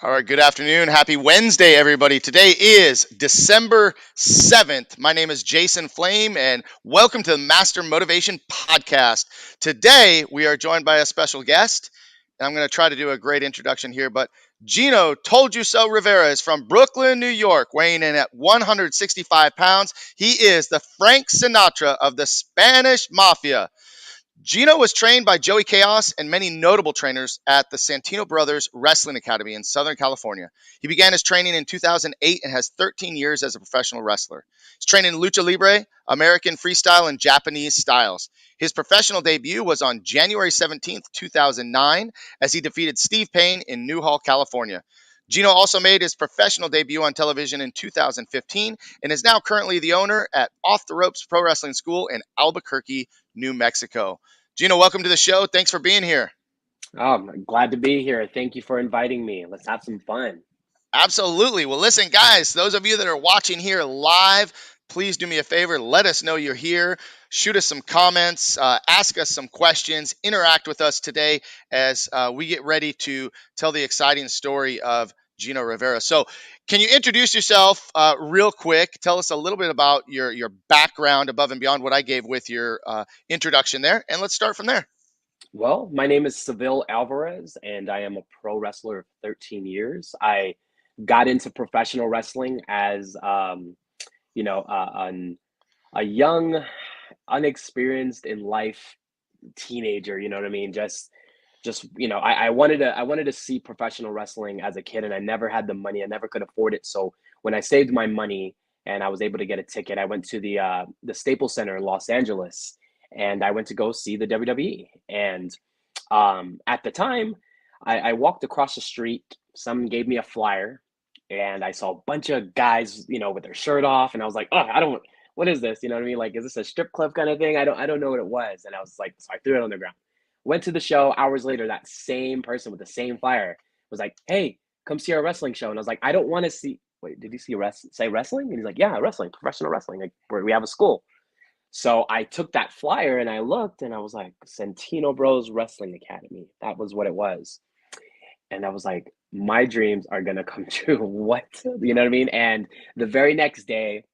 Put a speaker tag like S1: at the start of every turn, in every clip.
S1: All right, good afternoon. Happy Wednesday, everybody. Today is December 7th. My name is Jason Flame, and welcome to the Master Motivation Podcast. Today, we are joined by a special guest, and I'm going to try to do a great introduction here, but Gino ToldYouSo Rivera is from Brooklyn, New York, weighing in at 165 pounds. He is the Frank Sinatra of the Spanish Mafia. Gino was trained by Joey Kaos and many notable trainers at the Santino Brothers Wrestling Academy in Southern California. He began his training in 2008 and has 13 years as a professional wrestler. He's trained in Lucha Libre, American Freestyle and Japanese styles. His professional debut was on January 17th, 2009, as he defeated Steve Payne in Newhall, California. Gino also made his professional debut on television in 2015 and is now currently the owner at Off the Ropes Pro Wrestling School in Albuquerque, New Mexico. Gino, welcome to the show. Thanks for being here.
S2: Oh, I'm glad to be here. Thank you for inviting me. Let's have some fun.
S1: Absolutely. Well, listen, guys, those of you that are watching here live, please do me a favor. Let us know you're here. Shoot us some comments, ask us some questions, interact with us today as we get ready to tell the exciting story of Gino Rivera. So, can you introduce yourself real quick? Tell us a little bit about your background above and beyond what I gave with your introduction there, and let's start from there.
S2: Well, my name is Seville Alvarez, and I am a pro wrestler of 13 years. I got into professional wrestling as, you know, a young, unexperienced in life teenager. You know what I mean? I wanted to see professional wrestling as a kid, and I never had the money. I never could afford it. So when I saved my money and I was able to get a ticket, I went to the Staples Center in Los Angeles, and I went to go see the WWE. And at the time, I walked across the street. Someone gave me a flyer, and I saw a bunch of guys, with their shirt off, and I was like, oh, I don't. What is this? You know what I mean? Like, is this a strip club kind of thing? I don't know what it was. And I was like, so I threw it on the ground. Went to the show. Hours later, that same person with the same flyer was like, "Hey, come see our wrestling show." And I was like, "I don't want to see." Wait, did you say wrestling? And he's like, "Yeah, wrestling, professional wrestling. Like, where we have a school." So I took that flyer and I looked and I was like, Santino Bros Wrestling Academy. That was what it was. And I was like, my dreams are gonna come true. What? You know what I mean? And the very next day,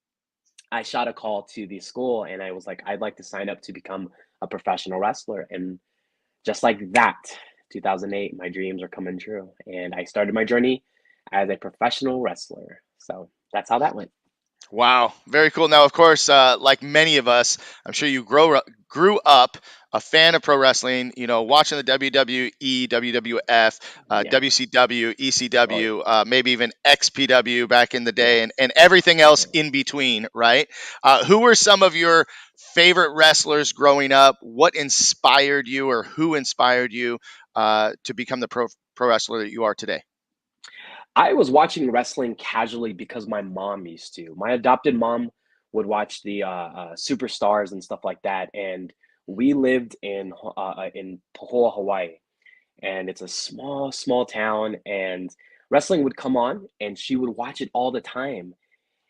S2: I shot a call to the school and I was like, I'd like to sign up to become a professional wrestler. And just like that, 2008, my dreams are coming true. And I started my journey as a professional wrestler. So that's how that went.
S1: Wow, very cool. Now, of course, like many of us, I'm sure you grew up a fan of pro wrestling. You know, watching the WWE, WWF,
S2: Yeah.
S1: WCW,
S2: Oh, yeah.
S1: ECW, maybe even XPW back in the day,
S2: Yeah.
S1: and everything else
S2: Yeah.
S1: in between. Right? Who were some of your favorite wrestlers growing up? What inspired you, or who inspired you to become the pro wrestler that you are today?
S2: I was watching wrestling casually because my mom used to. My adopted mom would watch the superstars and stuff like that. And we lived in Pahoa, Hawaii. And it's a small, small town. And wrestling would come on, and she would watch it all the time.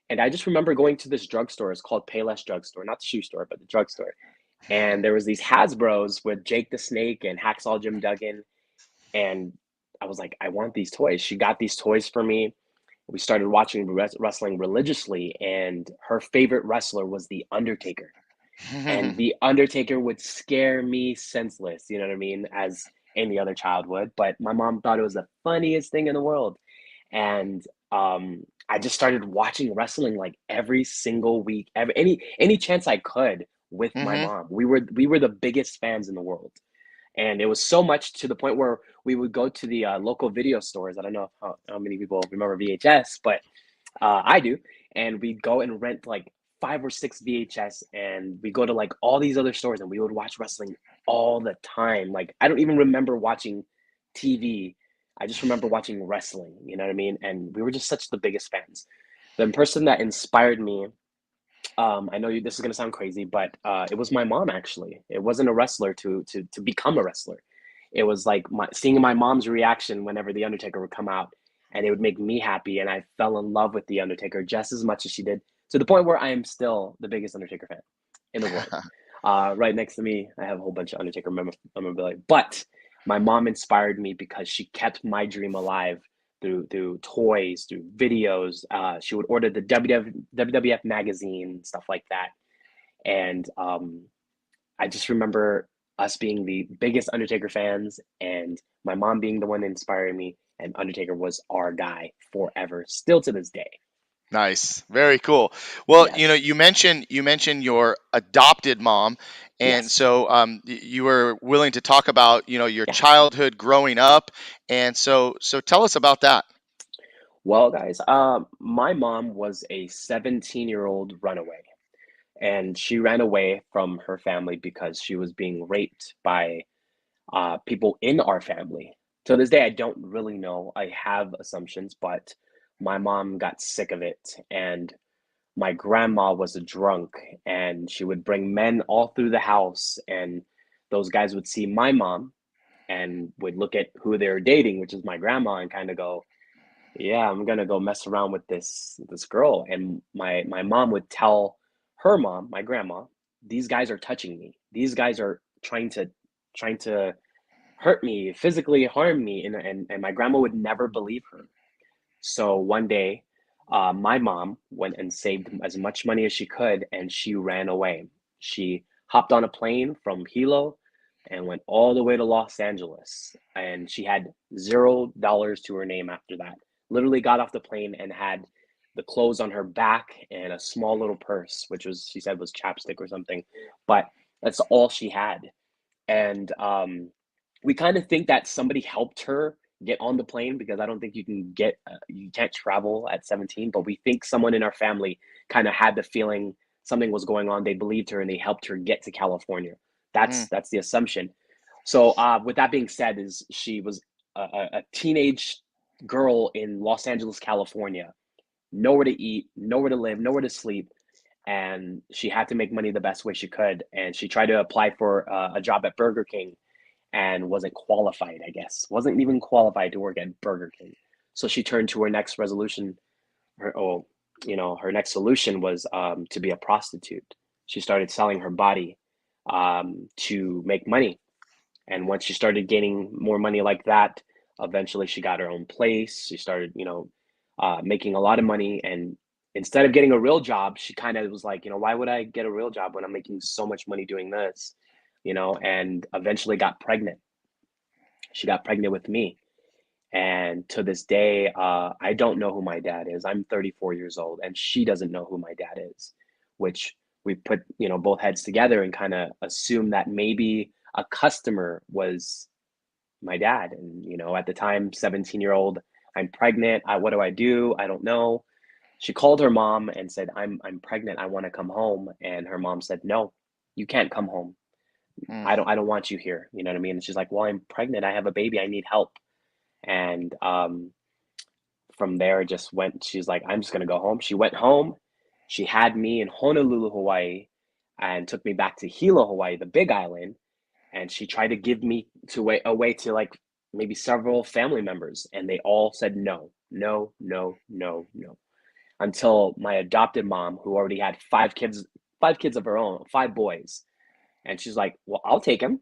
S2: And I just remember going to this drugstore. It's called Payless Drugstore, not the shoe store, but the drugstore. And there was these Hasbro's with Jake the Snake and Hacksaw Jim Duggan. And I was like, I want these toys. She got these toys for me. We started watching wrestling religiously, and her favorite wrestler was The Undertaker. And The Undertaker would scare me senseless, you know what I mean, as any other child would. But my mom thought it was the funniest thing in the world. And I just started watching wrestling like every single week, any chance I could with my
S1: Hmm.
S2: mom. We were the biggest fans in the world, and it was so much to the point where we would go to the local video stores. I don't know how many people remember VHS, but I do. And we'd go and rent like 5 or 6 VHS, and we go to like all these other stores, and we would watch wrestling all the time. Like I don't even remember watching TV. I just remember watching wrestling. You know what I mean? And we were just such the biggest fans. The person that inspired me, I know this is gonna sound crazy, but it was my mom actually. It wasn't a wrestler to become a wrestler. It was like seeing my mom's reaction whenever the Undertaker would come out, and it would make me happy, and I fell in love with the Undertaker just as much as she did, to the point where I am still the biggest Undertaker fan in the world. Right next to me, I have a whole bunch of Undertaker memorabilia, but my mom inspired me because she kept my dream alive through toys, through videos. She would order the WWF magazine, stuff like that. And I just remember us being the biggest Undertaker fans, and my mom being the one inspiring me. And Undertaker was our guy forever, still to this day.
S1: Nice. Very cool. Well,
S2: Yes,
S1: you mentioned your adopted mom, and
S2: yes,
S1: so you were willing to talk about, your
S2: yeah.
S1: childhood growing up, and so tell us about that.
S2: Well, guys, my mom was a 17-year-old runaway, and she ran away from her family because she was being raped by people in our family. To this day, I don't really know. I have assumptions, but my mom got sick of it, and my grandma was a drunk, and she would bring men all through the house, and those guys would see my mom and would look at who they were dating, which is my grandma, and kind of go, "Yeah, I'm gonna go mess around with this girl." And my mom would tell her mom, my grandma, "These guys are touching me. These guys are trying to hurt me, physically harm me," and my grandma would never believe her. So one day, my mom went and saved as much money as she could, and she ran away. She hopped on a plane from Hilo and went all the way to Los Angeles. And she had $0 to her name after that. Literally got off the plane and had the clothes on her back and a small little purse, which was, she said, was chapstick or something. But that's all she had. And we kind of think that somebody helped her get on the plane, because I don't think you can't travel at 17, but we think someone in our family kind of had the feeling something was going on. They believed her and they helped her get to California.
S1: Mm,
S2: That's the assumption. So with that being said, is she was a teenage girl in Los Angeles, California, nowhere to eat, nowhere to live, nowhere to sleep, and she had to make money the best way she could. And she tried to apply for a job at Burger King and wasn't qualified, I guess. Wasn't even qualified to work at Burger King. So she turned to her next resolution. Her next solution was to be a prostitute. She started selling her body to make money. And once she started gaining more money like that, eventually she got her own place. She started, making a lot of money. And instead of getting a real job, she kind of was like, why would I get a real job when I'm making so much money doing this? And eventually got pregnant. She got pregnant with me. And to this day, I don't know who my dad is. I'm 34 years old, and she doesn't know who my dad is, which we put, both heads together and kind of assume that maybe a customer was my dad. And, at the time, 17-year-old, I'm pregnant. What do I do? I don't know. She called her mom and said, I'm pregnant. I want to come home. And her mom said, no, you can't come home.
S1: mm.
S2: I don't want you here. You know what I mean? And she's like, well, I'm pregnant. I have a baby. I need help. And from there, just went, she's like, I'm just going to go home. She went home. She had me in Honolulu, Hawaii, and took me back to Hilo, Hawaii, the big island. And she tried to give me away to like maybe several family members. And they all said no, no, no, no, no. Until my adopted mom, who already had five kids of her own, five boys. And she's like, well, I'll take him.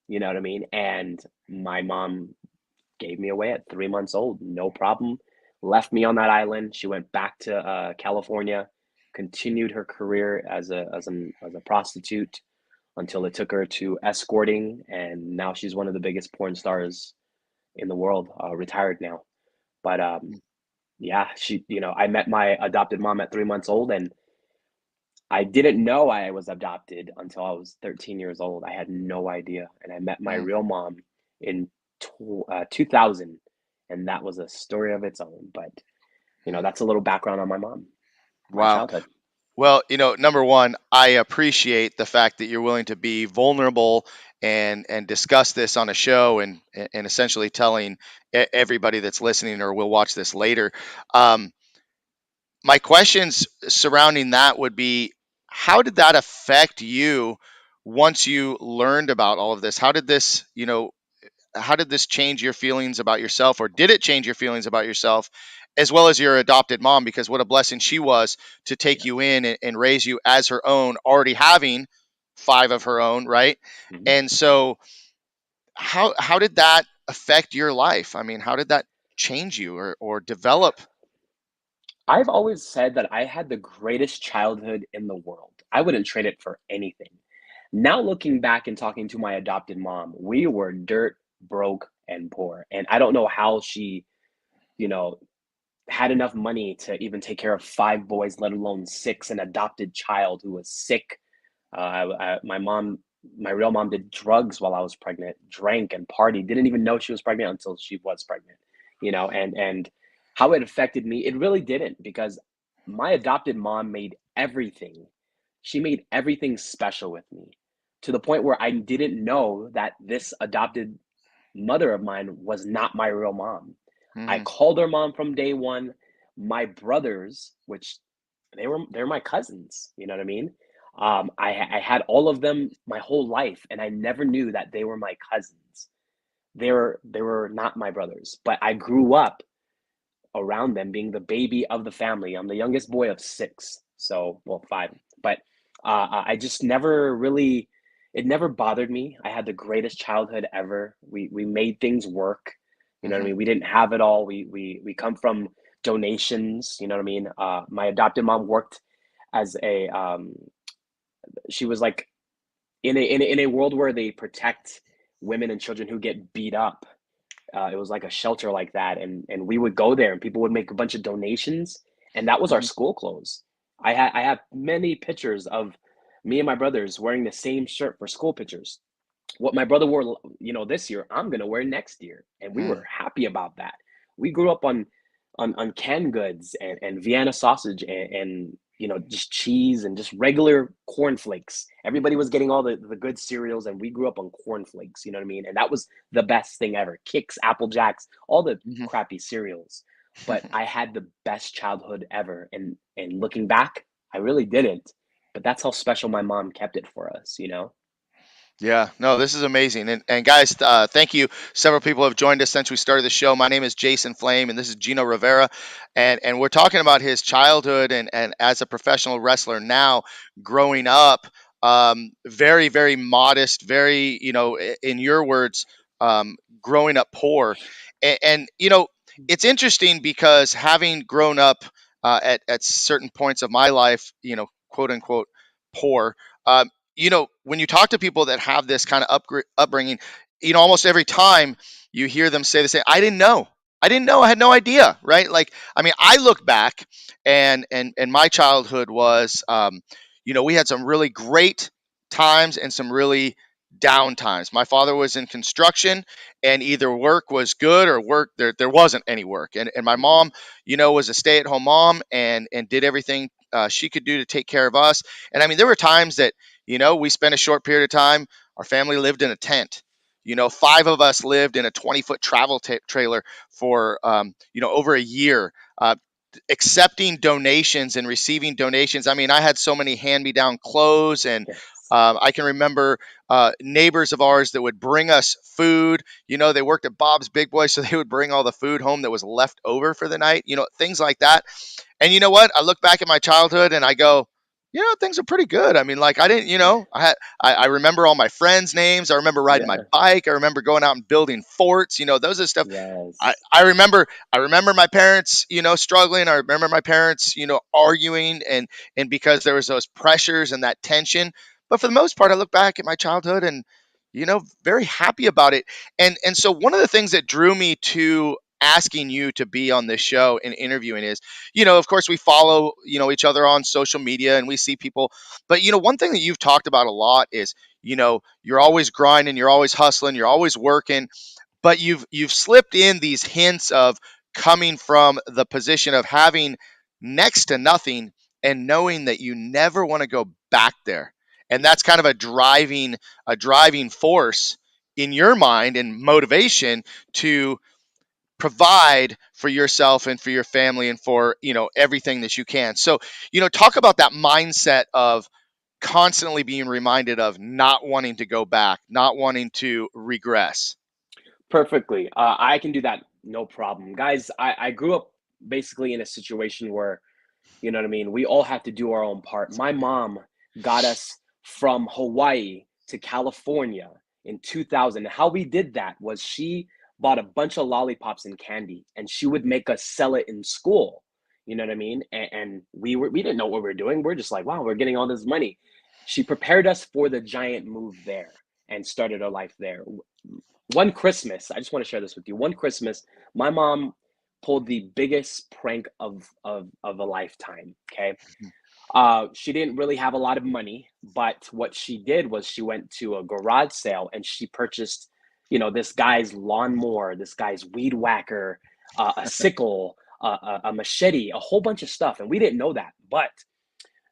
S2: You know what I mean? And my mom gave me away at 3 months old, no problem. Left me on that island. She went back to California, continued her career as a prostitute until it took her to escorting, and now she's one of the biggest porn stars in the world. Retired now, but yeah, I met my adopted mom at 3 months old, and I didn't know I was adopted until I was 13 years old. I had no idea. And I met my
S1: Mm.
S2: real mom in 2000. And that was a story of its own. But, that's a little background on my mom, my
S1: Wow.
S2: childhood.
S1: Well, number one, I appreciate the fact that you're willing to be vulnerable and discuss this on a show and essentially telling everybody that's listening or will watch this later. Um, my questions surrounding that would be, how did that affect you once you learned about all of this? How did this change your feelings about yourself, or did it change your feelings about yourself, as well as your adopted mom? Because what a blessing she was to take you
S2: Yes.
S1: in and raise you as her own, already having five of her own, right?
S2: Mhm.
S1: And so, how did that affect your life? I mean, how did that? change you or develop?
S2: I've always said that I had the greatest childhood in the world. I wouldn't trade it for anything. Now looking back and talking to my adopted mom, we were dirt, broke, and poor. And I don't know how she, you know, had enough money to even take care of five boys, let alone six, an adopted child who was sick. My mom, my real mom, did drugs while I was pregnant, drank and partied. Didn't even know she was pregnant until she was pregnant. And how it affected me, it really didn't, because my adopted mom made everything. She made everything special with me, to the point where I didn't know that this adopted mother of mine was not my real mom. I
S1: Hmm.
S2: called her mom from day one. My brothers, which they're my cousins, you know what I mean? I had all of them my whole life, and I never knew that they were my cousins. They were not my brothers, but I grew up around them, being the baby of the family. I'm the youngest boy of six, so well, five. But I just never really, it never bothered me. I had the greatest childhood ever. We made things work. You know what I
S1: Hmm.
S2: mean? We didn't have it all. We come from donations. You know what I mean? My adopted mom worked as a she was like in a world where they protect women and children who get beat up. It was like a shelter like that, and we would go there, and people would make a bunch of donations, and that was our
S1: Hmm.
S2: school clothes. I have many pictures of me and my brothers wearing the same shirt for school pictures. What my brother wore, this year, I'm gonna wear next year, and we were happy about that. We grew up on canned goods and Vienna sausage and just cheese and just regular cornflakes. Everybody was getting all the good cereals, and we grew up on cornflakes. You know what I mean? And that was the best thing ever. Kicks, Apple Jacks, all the
S1: Hmm.
S2: crappy cereals. But I had the best childhood ever, and looking back, I really didn't. But that's how special my mom kept it for us.
S1: Yeah, no, this is amazing. And guys, thank you. Several people have joined us since we started the show. My name is Jason Flame, and this is Gino Rivera. And we're talking about his childhood and as a professional wrestler now, growing up, very, very modest, very, in your words, growing up poor. And it's interesting because having grown up at certain points of my life, quote unquote, poor. When you talk to people that have this kind of upbringing, almost every time you hear them say the same, I didn't know. I didn't know. I had no idea. Right. Like, I mean, I look back and my childhood was, we had some really great times and some really down times. My father was in construction and either work was good or work there wasn't any work. And my
S2: Mhm.
S1: mom, was a stay at home mom and did everything she could do to take care of us. And I mean, there were times that, we spent a short period of time. Our family lived in a tent. Five of us lived in a 20-foot travel trailer for, over a year, accepting donations and receiving donations. I mean, I had so many hand-me-down clothes, and
S2: Yes.
S1: I can remember neighbors of ours that would bring us food. They worked at Bob's Big Boy, so they would bring all the food home that was left over for the night. Things like that. And you know what? I look back at my childhood and I go, things are pretty good. I mean, like I didn't, I remember all my friends' names. I remember riding my
S2: Yeah.
S1: bike. I remember going out and building forts. Those are stuff. I,
S2: Yes.
S1: I remember I remember my parents, struggling. I remember my parents, arguing and because there was those pressures and that tension. But for the most part, I look back at my childhood and, very happy about it. And so one of the things that drew me to asking you to be on this show and interviewing is, of course we follow, each other on social media and we see people, but one thing that you've talked about a lot is, you're always grinding, you're always hustling, you're always working, but you've slipped in these hints of coming from the position of having next to nothing and knowing that you never want to go back there. And that's kind of a driving force in your mind and motivation to provide for yourself and for your family and for everything that you can. So talk about that mindset of constantly being reminded of not wanting to go back, not wanting to regress.
S2: Perfectly. I can do that, no problem. Guys, I grew up basically in a situation where, you know what I mean, we all have to do our own part. My mom got us from Hawaii to California in 2000. How we did that was she bought a bunch of lollipops and candy, and she would make us sell it in school. You know what I mean? And we didn't know what we were doing. We're just like, wow, we're getting all this money. She prepared us for the giant move there and started our life there. One Christmas, I just want to share this with you. One Christmas, my mom pulled the biggest prank of a lifetime. Okay, she didn't really have a lot of money, but what she did was she went to a garage sale and she purchased, this guy's lawnmower, this guy's weed whacker, a sickle, a machete, a whole bunch of stuff, and we didn't know that. But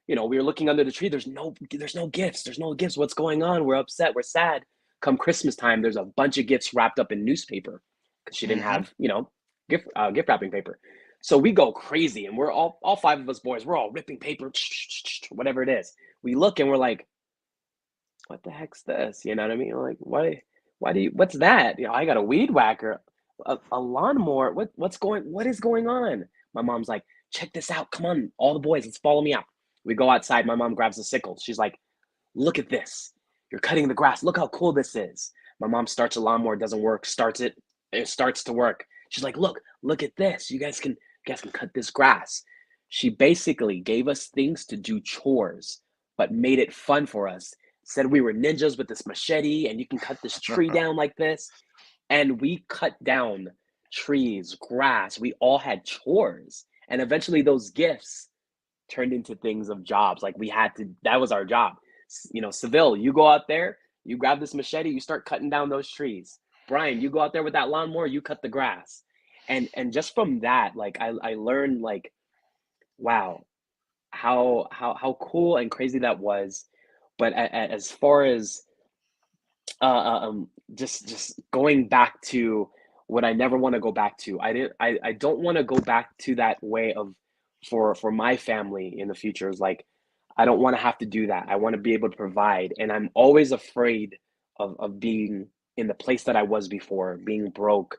S2: we were looking under the tree. There's no gifts. There's no gifts. What's going on? We're upset. We're sad. Come Christmas time, there's a bunch of gifts wrapped up in newspaper because she didn't
S1: Mm-hmm.
S2: have, gift wrapping paper. So we go crazy, and we're all five of us boys. We're all ripping paper, whatever it is. We look and we're like, "What the heck's this?" You know what I mean? We're like, Why do you? What's that? I got a weed whacker, a lawnmower. What is going on? My mom's like, "Check this out. Come on, all the boys, let's follow me out." We go outside. My mom grabs a sickle. She's like, "Look at this. You're cutting the grass. Look how cool this is." My mom starts a lawnmower, it doesn't work. Starts it, it starts to work. She's like, "Look at this. You guys can cut this grass." She basically gave us things to do chores, but made it fun for us. Said we were ninjas with this machete, and you can cut this tree down like this. And we cut down trees, grass. We all had chores. And eventually those gifts turned into things of jobs. Like we had to, that was our job. Seville, you go out there, you grab this machete, you start cutting down those trees. Brian, you go out there with that lawnmower, you cut the grass. And just from that, like I learned like, wow, how cool and crazy that was. But as far as just going back to what I never want to go back to. I don't want to go back to that way of for my family in the future. Is like I don't want to have to do that. I want to be able to provide, and I'm always afraid of being in the place that I was before, being broke.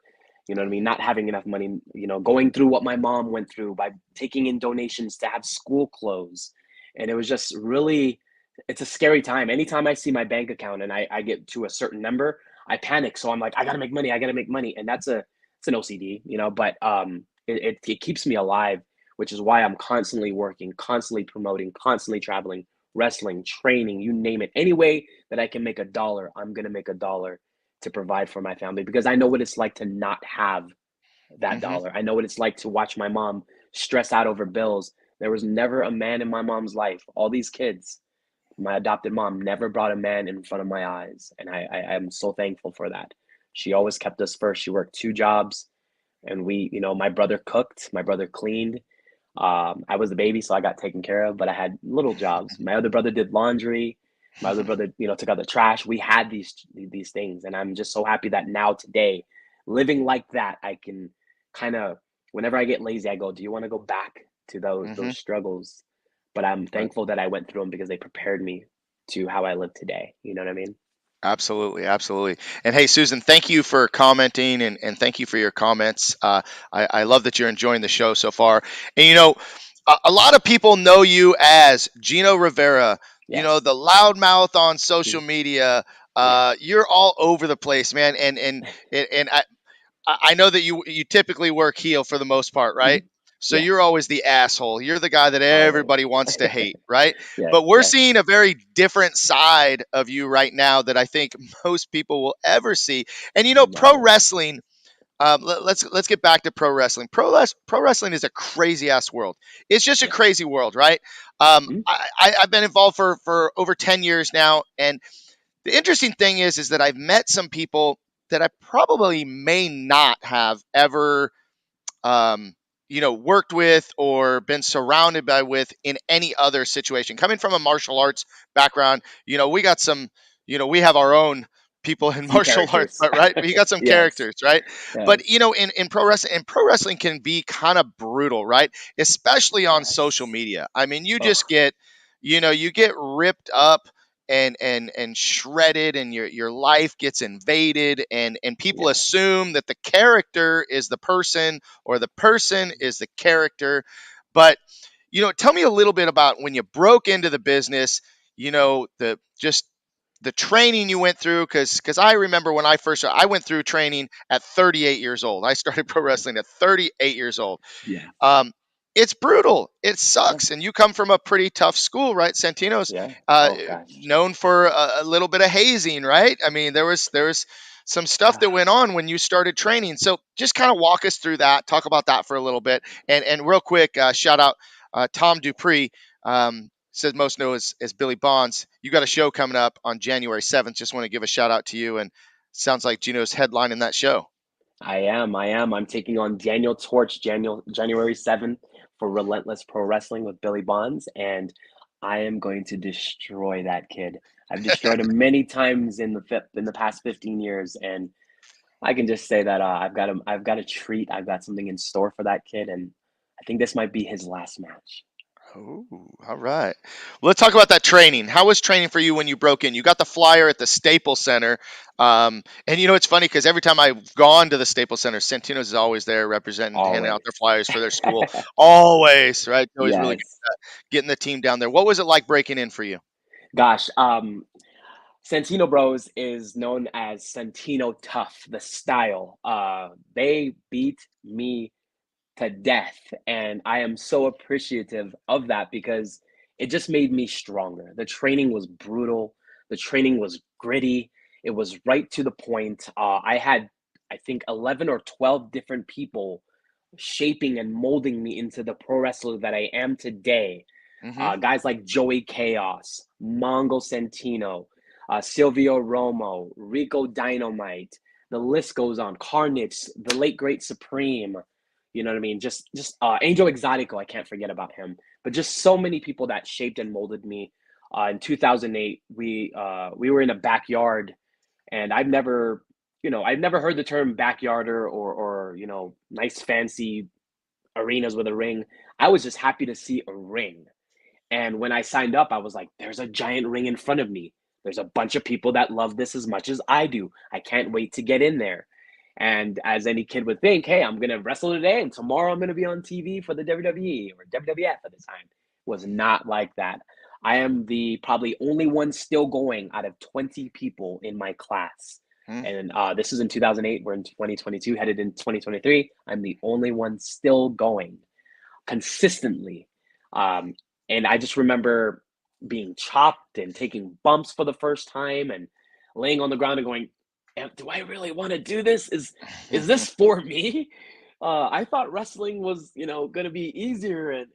S2: You know what I mean? Not having enough money. Going through what my mom went through by taking in donations to have school clothes, and it was just really it's a scary time. Anytime I see my bank account and I get to a certain number, I panic. So I'm like, I gotta make money. I gotta make money, and it's an OCD, But it keeps me alive, which is why I'm constantly working, constantly promoting, constantly traveling, wrestling, training, you name it. Any way that I can make a dollar, I'm gonna make a dollar to provide for my family because I know what it's like to not have that
S1: Mm-hmm.
S2: dollar. I know what it's like to watch my mom stress out over bills. There was never a man in my mom's life. All these kids, my adopted mom never brought a man in front of my eyes, and I am so thankful for that. She always kept us first. She worked two jobs, and my brother cooked, my brother cleaned. I was the baby, so I got taken care of, but I had little jobs. My other brother did laundry. My other brother, took out the trash. We had these things, and I'm just so happy that now today, living like that, I can kind of, whenever I get lazy, I go, "Do you want to go back to those
S1: Mm-hmm.
S2: those struggles?" But I'm
S1: Right.
S2: thankful that I went through them because they prepared me to how I live today. You know what I mean?
S1: Absolutely, absolutely. And hey, Susan, thank you for commenting and thank you for your comments. I love that you're enjoying the show so far. And a lot of people know you as Gino Rivera,
S2: Yes.
S1: the loudmouth on social
S2: Mhm.
S1: media.
S2: Yeah.
S1: You're all over the place, man. And I know that you typically work heel for the most part, right?
S2: Mhm.
S1: So you're
S2: Yes.
S1: always the asshole. You're the guy that
S2: Always.
S1: everybody wants to hate, right?
S2: Yes.
S1: But we're
S2: Yes.
S1: seeing a very different side of you right now that I think most people will ever see. And pro
S2: Never.
S1: wrestling. Let's get back to pro wrestling. Pro wrestling is a crazy ass world. It's just a
S2: Yes.
S1: crazy world, right?
S2: Mhm.
S1: I've been involved for over 10 years now, and the interesting thing is that I've met some people that I probably may not have ever um, worked with or been surrounded by with in any other situation. Coming from a martial arts background, we got some, we have our own people in
S2: Some
S1: martial arts,
S2: characters.
S1: but right, we got some
S2: Yes.
S1: characters, right? But
S2: Yes.
S1: in pro wrestling, can be kind of brutal, right? Especially on social
S2: Yes.
S1: media. I mean, you just
S2: Oh.
S1: get, you get ripped up and shredded, and your life gets invaded, and people
S2: Yes.
S1: assume that the character is the person or the person is the character. But tell me a little bit about when you broke into the business, the just the training you went through, because I remember when I went through training at 38 years old. I started pro wrestling at 38 years old.
S2: Yeah.
S1: Um, it's brutal. It
S2: Yeah.
S1: sucks. And you come from a pretty tough school, right? Santino's
S2: Yeah.
S1: uh,
S2: Oh gosh.
S1: known for a little bit of hazing, right? I mean, there was some stuff that went on when you started training. So just kind of walk us through that. Talk about that for a little bit. And real quick, shout out Tom Dupree. Says most know as Billy Bonds. You got a show coming up on January 7th. Just want to give a shout out to you. And sounds like Gino's headlining that show.
S2: I am. I am. I'm taking on Daniel Torch January 7th for Relentless Pro Wrestling with Billy Bonds, and I am going to destroy that kid. I've destroyed him many times in the past 15 years, and I can just say that I've got a treat. I've got something in store for that kid, and I think this might be his last match.
S1: Oh, all right. Well, let's talk about that training. How was training for you when you broke in? You got the flyer at the Staples Center. And it's funny because every time I've gone to the Staples Center, Santino's is always there representing, handing out their
S2: Always.
S1: flyers for their school. Always, right? Always really good
S2: Yes.
S1: at getting the team down there. What was it like breaking in for you?
S2: Gosh, Santino Bros is known as Santino Tough, the style. They beat me to death. And I am so appreciative of that because it just made me stronger. The training was brutal, the training was gritty, it was right to the point. I had, I think, 11 or 12 different people shaping and molding me into the pro wrestler that I am today.
S1: Hmm.
S2: Guys like Joey Kaos, Mongo Santino, Silvio Romo, Rico Dynamite. The list goes on. Carnage, the late great Supreme. You know what I mean? Just Angel Exotico. I can't forget about him. But just so many people that shaped and molded me. In 2008, we were in a backyard, and I've never heard the term backyarder or nice fancy arenas with a ring. I was just happy to see a ring. And when I signed up, I was like, there's a giant ring in front of me. There's a bunch of people that love this as much as I do. I can't wait to get in there. And as any kid would think, hey, I'm going to wrestle today and tomorrow I'm going to be on TV for the WWE or WWF at the time. Was not like that. I am the probably only one still going out of 20 people in my class. And this is in 2008. We're in 2022, headed in 2023. I'm the only one still going consistently. Um, and I just remember being chopped and taking bumps for the first time and laying on the ground and going, do I really want to do this? Is this for me? I thought wrestling was, going to be easier and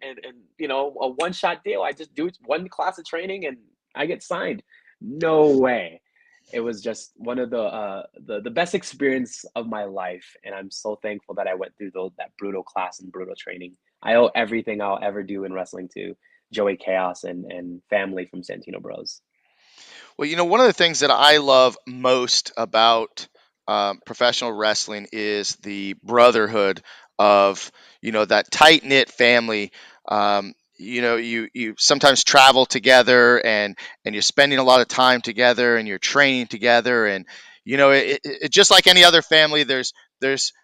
S2: a one shot deal. I just do one class of training and I get signed. No way. It was just one of the best experience of my life, and I'm so thankful that I went through that brutal class and brutal training. I owe everything I'll ever do in wrestling to Joey Chaos and family from Santino Bros.
S1: Well, one of the things that I love most about professional wrestling is the brotherhood of, that tight knit family. You sometimes travel together and you're spending a lot of time together and you're training together and just like any other family, there's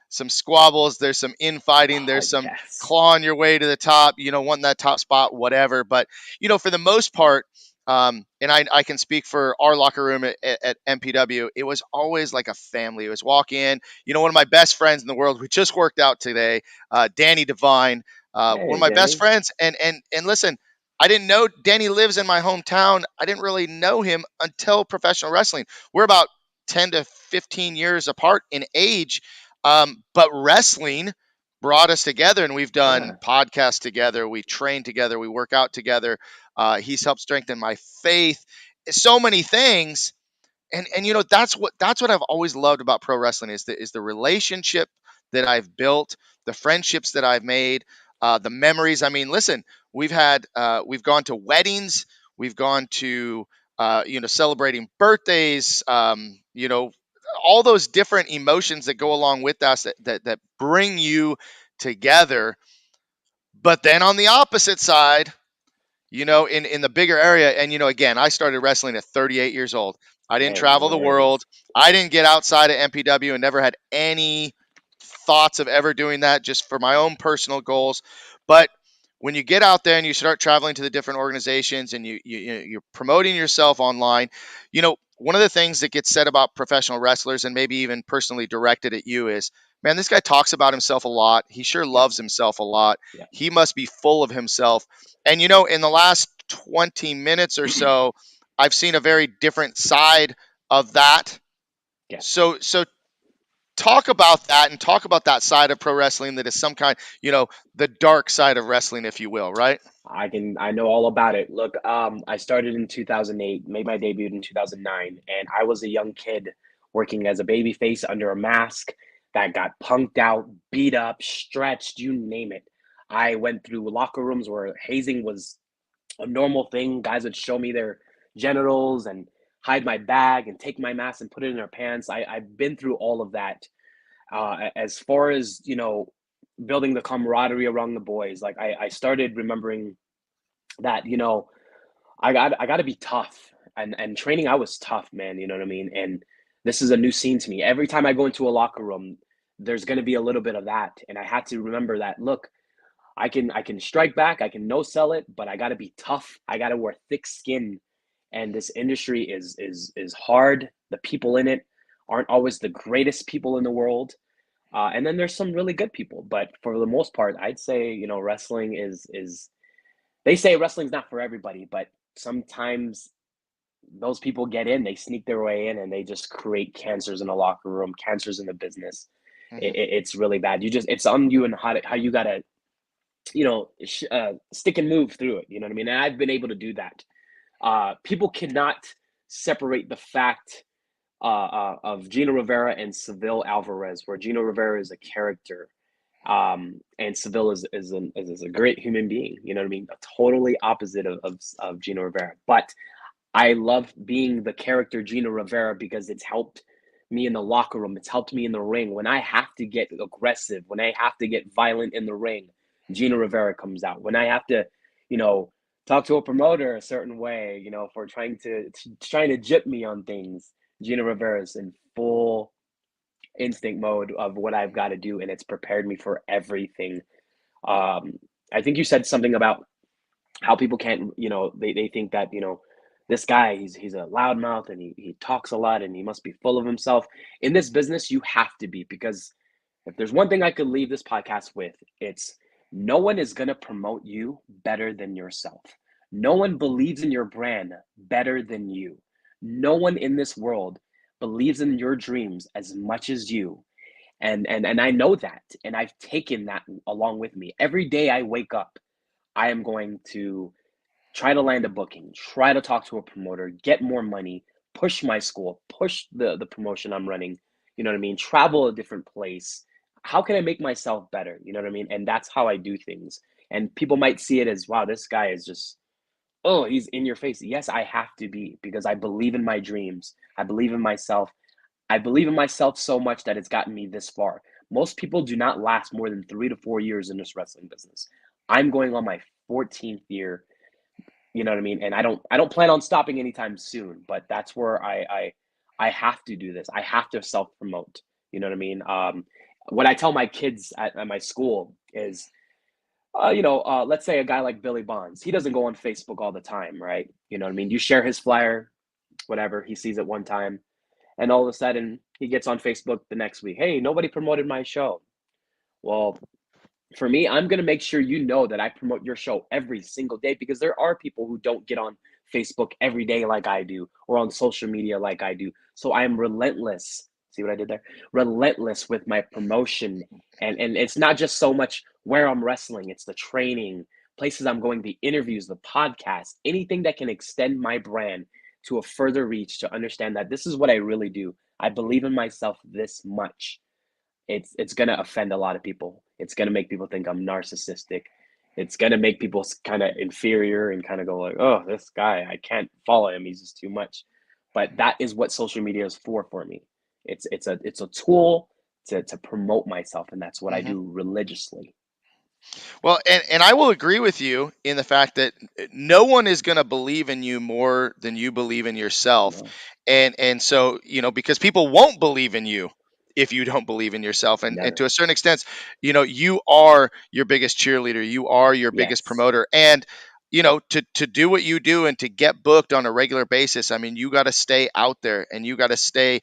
S1: some squabbles, there's some infighting,
S2: Oh,
S1: there's some
S2: yes.
S1: clawing your way to the top, wanting that top spot, whatever. But for the most part, and I can speak for our locker room at MPW. It was always like a family. It was walk in. One of my best friends in the world. We just worked out today. Danny Devine, one of
S2: Hey,
S1: my best
S2: Danny.
S1: friends. And listen, I didn't know Danny lives in my hometown. I didn't really know him until professional wrestling. We're about 10 to 15 years apart in age, but wrestling brought us together, and we've done
S2: Yeah.
S1: podcasts together. We train together. We work out together. He's helped strengthen my faith. So many things, and that's what I've always loved about pro wrestling is the relationship that I've built, the friendships that I've made, the memories. I mean, listen, we've gone to weddings, we've gone to celebrating birthdays, all those different emotions that go along with us that bring you together. But then on the opposite side, in the bigger area. And, again, I started wrestling at 38 years old. I didn't
S2: Hey,
S1: travel
S2: no
S1: the
S2: worries.
S1: world. I didn't get outside of MPW and never had any thoughts of ever doing that just for my own personal goals. But when you get out there and you start traveling to the different organizations and you're promoting yourself online, you know, one of the things that gets said about professional wrestlers and maybe even personally directed at you is, man, this guy talks about himself a lot. He sure
S2: Yeah,
S1: loves himself a lot.
S2: yeah,
S1: He must be full of himself. And, in the last 20 minutes or so, I've seen a very different side of that.
S2: yeah.
S1: So talk about that and talk about that side of pro wrestling that is some kind, the dark side of wrestling, if you will, right?
S2: I know all about it. Look, I started in 2008, made my debut in 2009, and I was a young kid working as a baby face under a mask that got punked out, beat up, stretched, you name it. I went through locker rooms where hazing was a normal thing. Guys would show me their genitals and hide my bag and take my mask and put it in their pants. I've been through all of that. As far as, building the camaraderie around the boys, like I started remembering that, I got to be tough, and training. I was tough, man. You know what I mean? And this is a new scene to me. Every time I go into a locker room, there's going to be a little bit of that, and I had to remember that. Look, I can strike back, I can no sell it, but I got to be tough. I got to wear thick skin, and this industry is hard. The people in it aren't always the greatest people in the world. And then there's some really good people, but for the most part, I'd say, wrestling is they say wrestling's not for everybody, but sometimes those people get in, they sneak their way in, and they just create cancers in the locker room, cancers in the business.
S1: Hmm.
S2: It's really bad. It's on you and how you gotta, stick and move through it. You know what I mean? And I've been able to do that. People cannot separate the fact of Gino Rivera and Seville Alvarez, where Gino Rivera is a character, and Seville is a great human being. You know what I mean? A totally opposite of Gino Rivera. But I love being the character Gino Rivera because it's helped me in the locker room. It's helped me in the ring. When I have to get aggressive, when I have to get violent in the ring, Gino Rivera comes out. When I have to, you know, talk to a promoter a certain way, for trying to jip me on things, Gino Rivera is in full instinct mode of what I've got to do, and it's prepared me for everything. Um, I think you said something about how people can't, they think that, this guy, he's a loudmouth, and he talks a lot, and he must be full of himself. In this business, you have to be, because if there's one thing I could leave this podcast with, it's no one is going to promote you better than yourself. No one believes in your brand better than you. No one in this world believes in your dreams as much as you. And I know that, and I've taken that along with me. Every day I wake up, I am going to try to land a booking, try to talk to a promoter, get more money, push my school, push the promotion I'm running, you know what I mean? Travel a different place. How can I make myself better? You know what I mean? And that's how I do things. And people might see it as, wow, this guy is just, oh, he's in your face. Yes, I have to be, because I believe in my dreams. I believe in myself. I believe in myself so much that it's gotten me this far. Most people do not last more than 3 to 4 years in this wrestling business. I'm going on my 14th year. You know what I mean? And I don't plan on stopping anytime soon, but that's where I have to do this. I have to self promote. You know what I mean? What I tell my kids at my school is, let's say a guy like Billy Bonds, he doesn't go on Facebook all the time, right? You know what I mean? You share his flyer, whatever, he sees it one time, and all of a sudden he gets on Facebook the next week. Hey, nobody promoted my show. Well, for me, I'm going to make sure you know that I promote your show every single day, because there are people who don't get on Facebook every day like I do, or on social media like I do. So I am relentless. See what I did there? Relentless with my promotion. And it's not just so much where I'm wrestling, it's the training, places I'm going, the interviews, the podcast, anything that can extend my brand to a further reach, to understand that this is what I really do. I believe in myself this much. It's gonna offend a lot of people. It's gonna make people think I'm narcissistic. It's gonna make people kind of inferior and kind of go like, "Oh, this guy, I can't follow him. He's just too much." But that is what social media is for me. It's a tool to promote myself, and that's what I
S1: Hmm.
S2: do religiously.
S1: Well, and I will agree with you in the fact that no one is going to believe in you more than you believe in yourself.
S2: No,
S1: And so, because people won't believe in you if you don't believe in yourself. And
S2: never.
S1: to a certain extent, you are your biggest cheerleader, you are your biggest
S2: Yes.
S1: promoter. And to do what you do and to get booked on a regular basis, I mean, you got to stay out there and you got to stay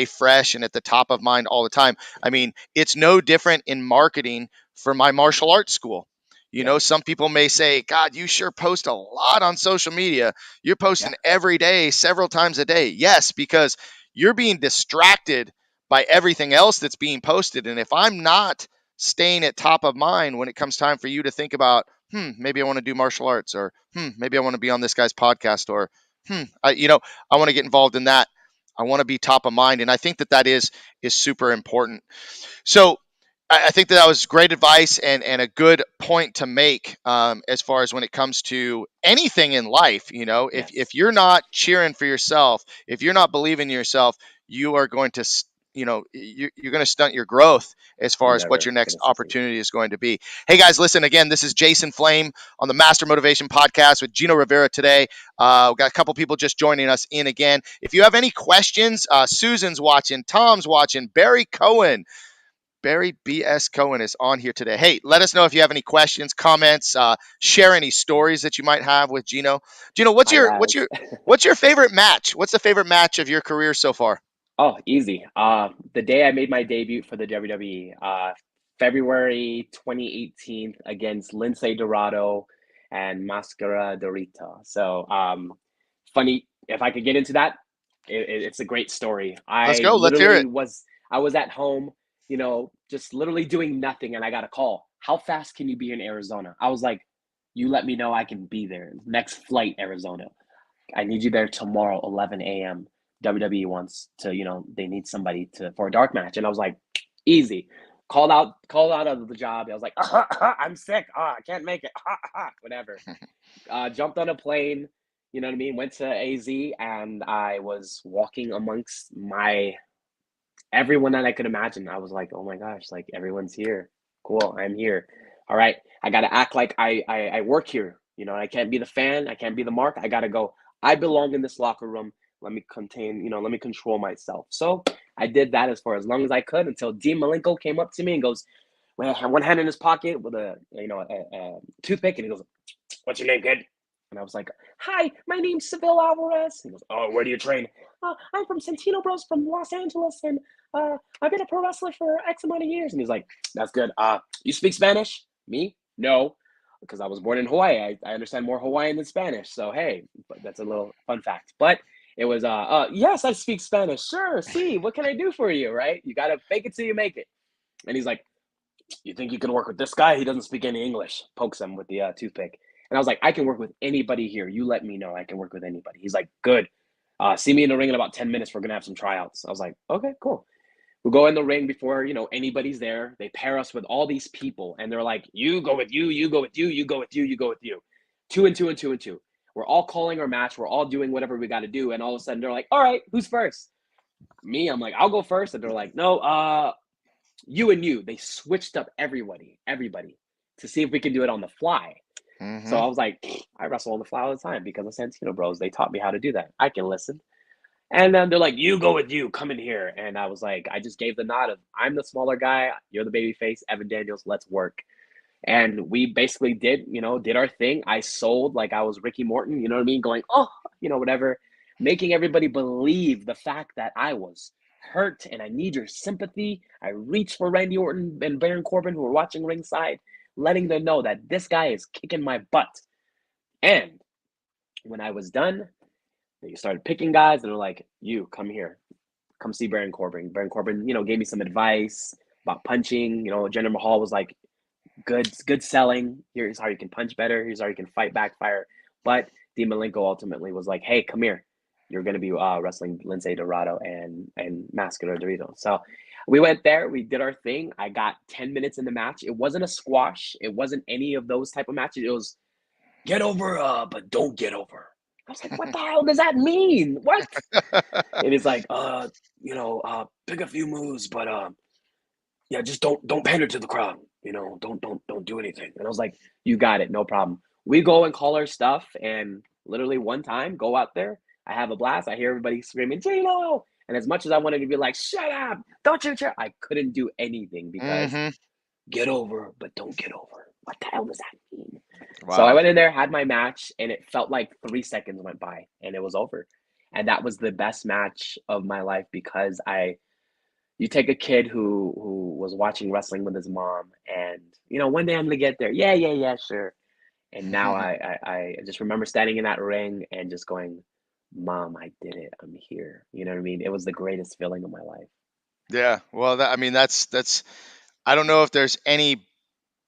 S1: fresh and at the top of mind all the time. I mean, it's no different in marketing for my martial arts school.
S2: Yeah.
S1: Some people may say, God, you sure post a lot on social media. You're
S2: Yeah.
S1: posting every day, several times a day. Yes, because you're being distracted by everything else that's being posted. And if I'm not staying at top of mind when it comes time for you to think about, maybe I want to do martial arts, or maybe I want to be on this guy's podcast, or I want to get involved in that. I want to be top of mind, and I think that is super important. So I think that was great advice and a good point to make, as far as when it comes to anything in life. If
S2: Yes.
S1: you're not cheering for yourself, if you're not believing in yourself, you are going to you're going to stunt your growth as far
S2: You're
S1: as what your
S2: never
S1: next
S2: gonna succeed.
S1: opportunity is going to be. Hey guys, listen again. This is Jason Flame on the Master Motivation Podcast with Gino Rivera today. We've got a couple people just joining us in again. If you have any questions, Susan's watching, Tom's watching, Barry B.S. Cohen is on here today. Hey, let us know if you have any questions, comments, share any stories that you might have with Gino. Gino, what's
S2: Hi
S1: your what's
S2: guys.
S1: your what's your favorite match? What's the favorite match of your career so far?
S2: Oh, easy. The day I made my debut for the WWE, February 2018 against Lince Dorado and Mascara Dorita. So, funny, if I could get into that, it's a great story.
S1: Let's
S2: I
S1: go. Let's hear
S2: literally
S1: it.
S2: I was at home, just literally doing nothing, and I got a call. How fast can you be in Arizona? I was like, you let me know I can be there. Next flight, Arizona. I need you there tomorrow, 11 a.m. WWE wants to, they need somebody for a dark match. And I was like, easy. Called out of the job. I was like, I'm sick. I can't make it. Whatever. Jumped on a plane, you know what I mean? Went to AZ, and I was walking amongst everyone that I could imagine. I was like, oh my gosh, like everyone's here. Cool, I'm here. All right. I gotta act like I work here. I can't be the fan, I can't be the mark. I gotta go. I belong in this locker room. Let me control myself. So I did that as far as long as I could until Dean Malenko came up to me and goes, one hand in his pocket with a toothpick, and he goes, "What's your name, kid?" And I was like, "Hi, my name's Seville Alvarez." He goes, "Oh, where do you train?" I'm from Santino Bros from Los Angeles, and I've been a pro wrestler for X amount of years. And he's like, "That's good. You speak Spanish?" Me? No, because I was born in Hawaii. I understand more Hawaiian than Spanish. So hey, but that's a little fun fact. But it was yes, I speak Spanish. Sure. See, what can I do for you? Right? You gotta fake it till you make it. And he's like, "You think you can work with this guy? He doesn't speak any English." Pokes him with the toothpick. And I was like, "I can work with anybody here. You let me know. I can work with anybody." He's like, "Good. See me in the ring in about 10 minutes. We're going to have some tryouts." I was like, "Okay, cool." We go in the ring before, anybody's there. They pair us with all these people, and they're like, "You go with you, you go with you, you go with you, you go with you." Two and two and two and two. We're all calling our match. We're all doing whatever we got to do. And all of a sudden, they're like, "All right, who's first?" Me, I'm like, "I'll go first." And they're like, "No, you and you." They switched up everybody to see if we can do it on the fly. So
S1: Mm-hmm.
S2: I was like, I wrestle on the fly all the time because of Santino Bros. They taught me how to do that. I can listen. And then they're like, "You go with you, come in here." And I was like, I just gave the nod of, I'm the smaller guy, you're the baby face, Evan Daniels, let's work. And we basically did our thing. I sold like I was Ricky Morton, you know what I mean? Going, oh, whatever, making everybody believe the fact that I was hurt and I need your sympathy. I reached for Randy Orton and Baron Corbin, who were watching ringside, letting them know that this guy is kicking my butt. And when I was done, they started picking guys, and they're like, "You come here, come see Baron Corbin." Baron Corbin, gave me some advice about punching. Jinder Mahal was like, good selling. Here's how you can punch better. Here's how you can fight backfire. But Dean Malenko ultimately was like, "Hey, come here. You're going to be wrestling Lince Dorado and Mascara Dorito." So we went there. We did our thing. I got 10 minutes in the match. It wasn't a squash. It wasn't any of those type of matches. It was get over, but don't get over. I was like, what the hell does that mean? What? And it's like, pick a few moves, but yeah, just don't pander to the crowd. Don't do anything. And I was like, you got it, no problem. We go and call our stuff, and literally one time, go out there. I have a blast. I hear everybody screaming, "Gino!" And as much as I wanted to be like, "Shut up! Don't you cheer!" I couldn't do anything because
S1: Mm-hmm.
S2: get over, but don't get over. what the hell does that mean? So I
S1: Wow.
S2: went in there, had my match, and it felt like 3 seconds went by and it was over. And that was the best match of my life because you take a kid who was watching wrestling with his mom and, one day I'm gonna get there. Yeah, yeah, yeah, sure. And now I just remember standing in that ring and just going, Mom, I did it. I'm here. You know what I mean? It was the greatest feeling of my life.
S1: Yeah. Well, I mean, that's. I don't know if there's any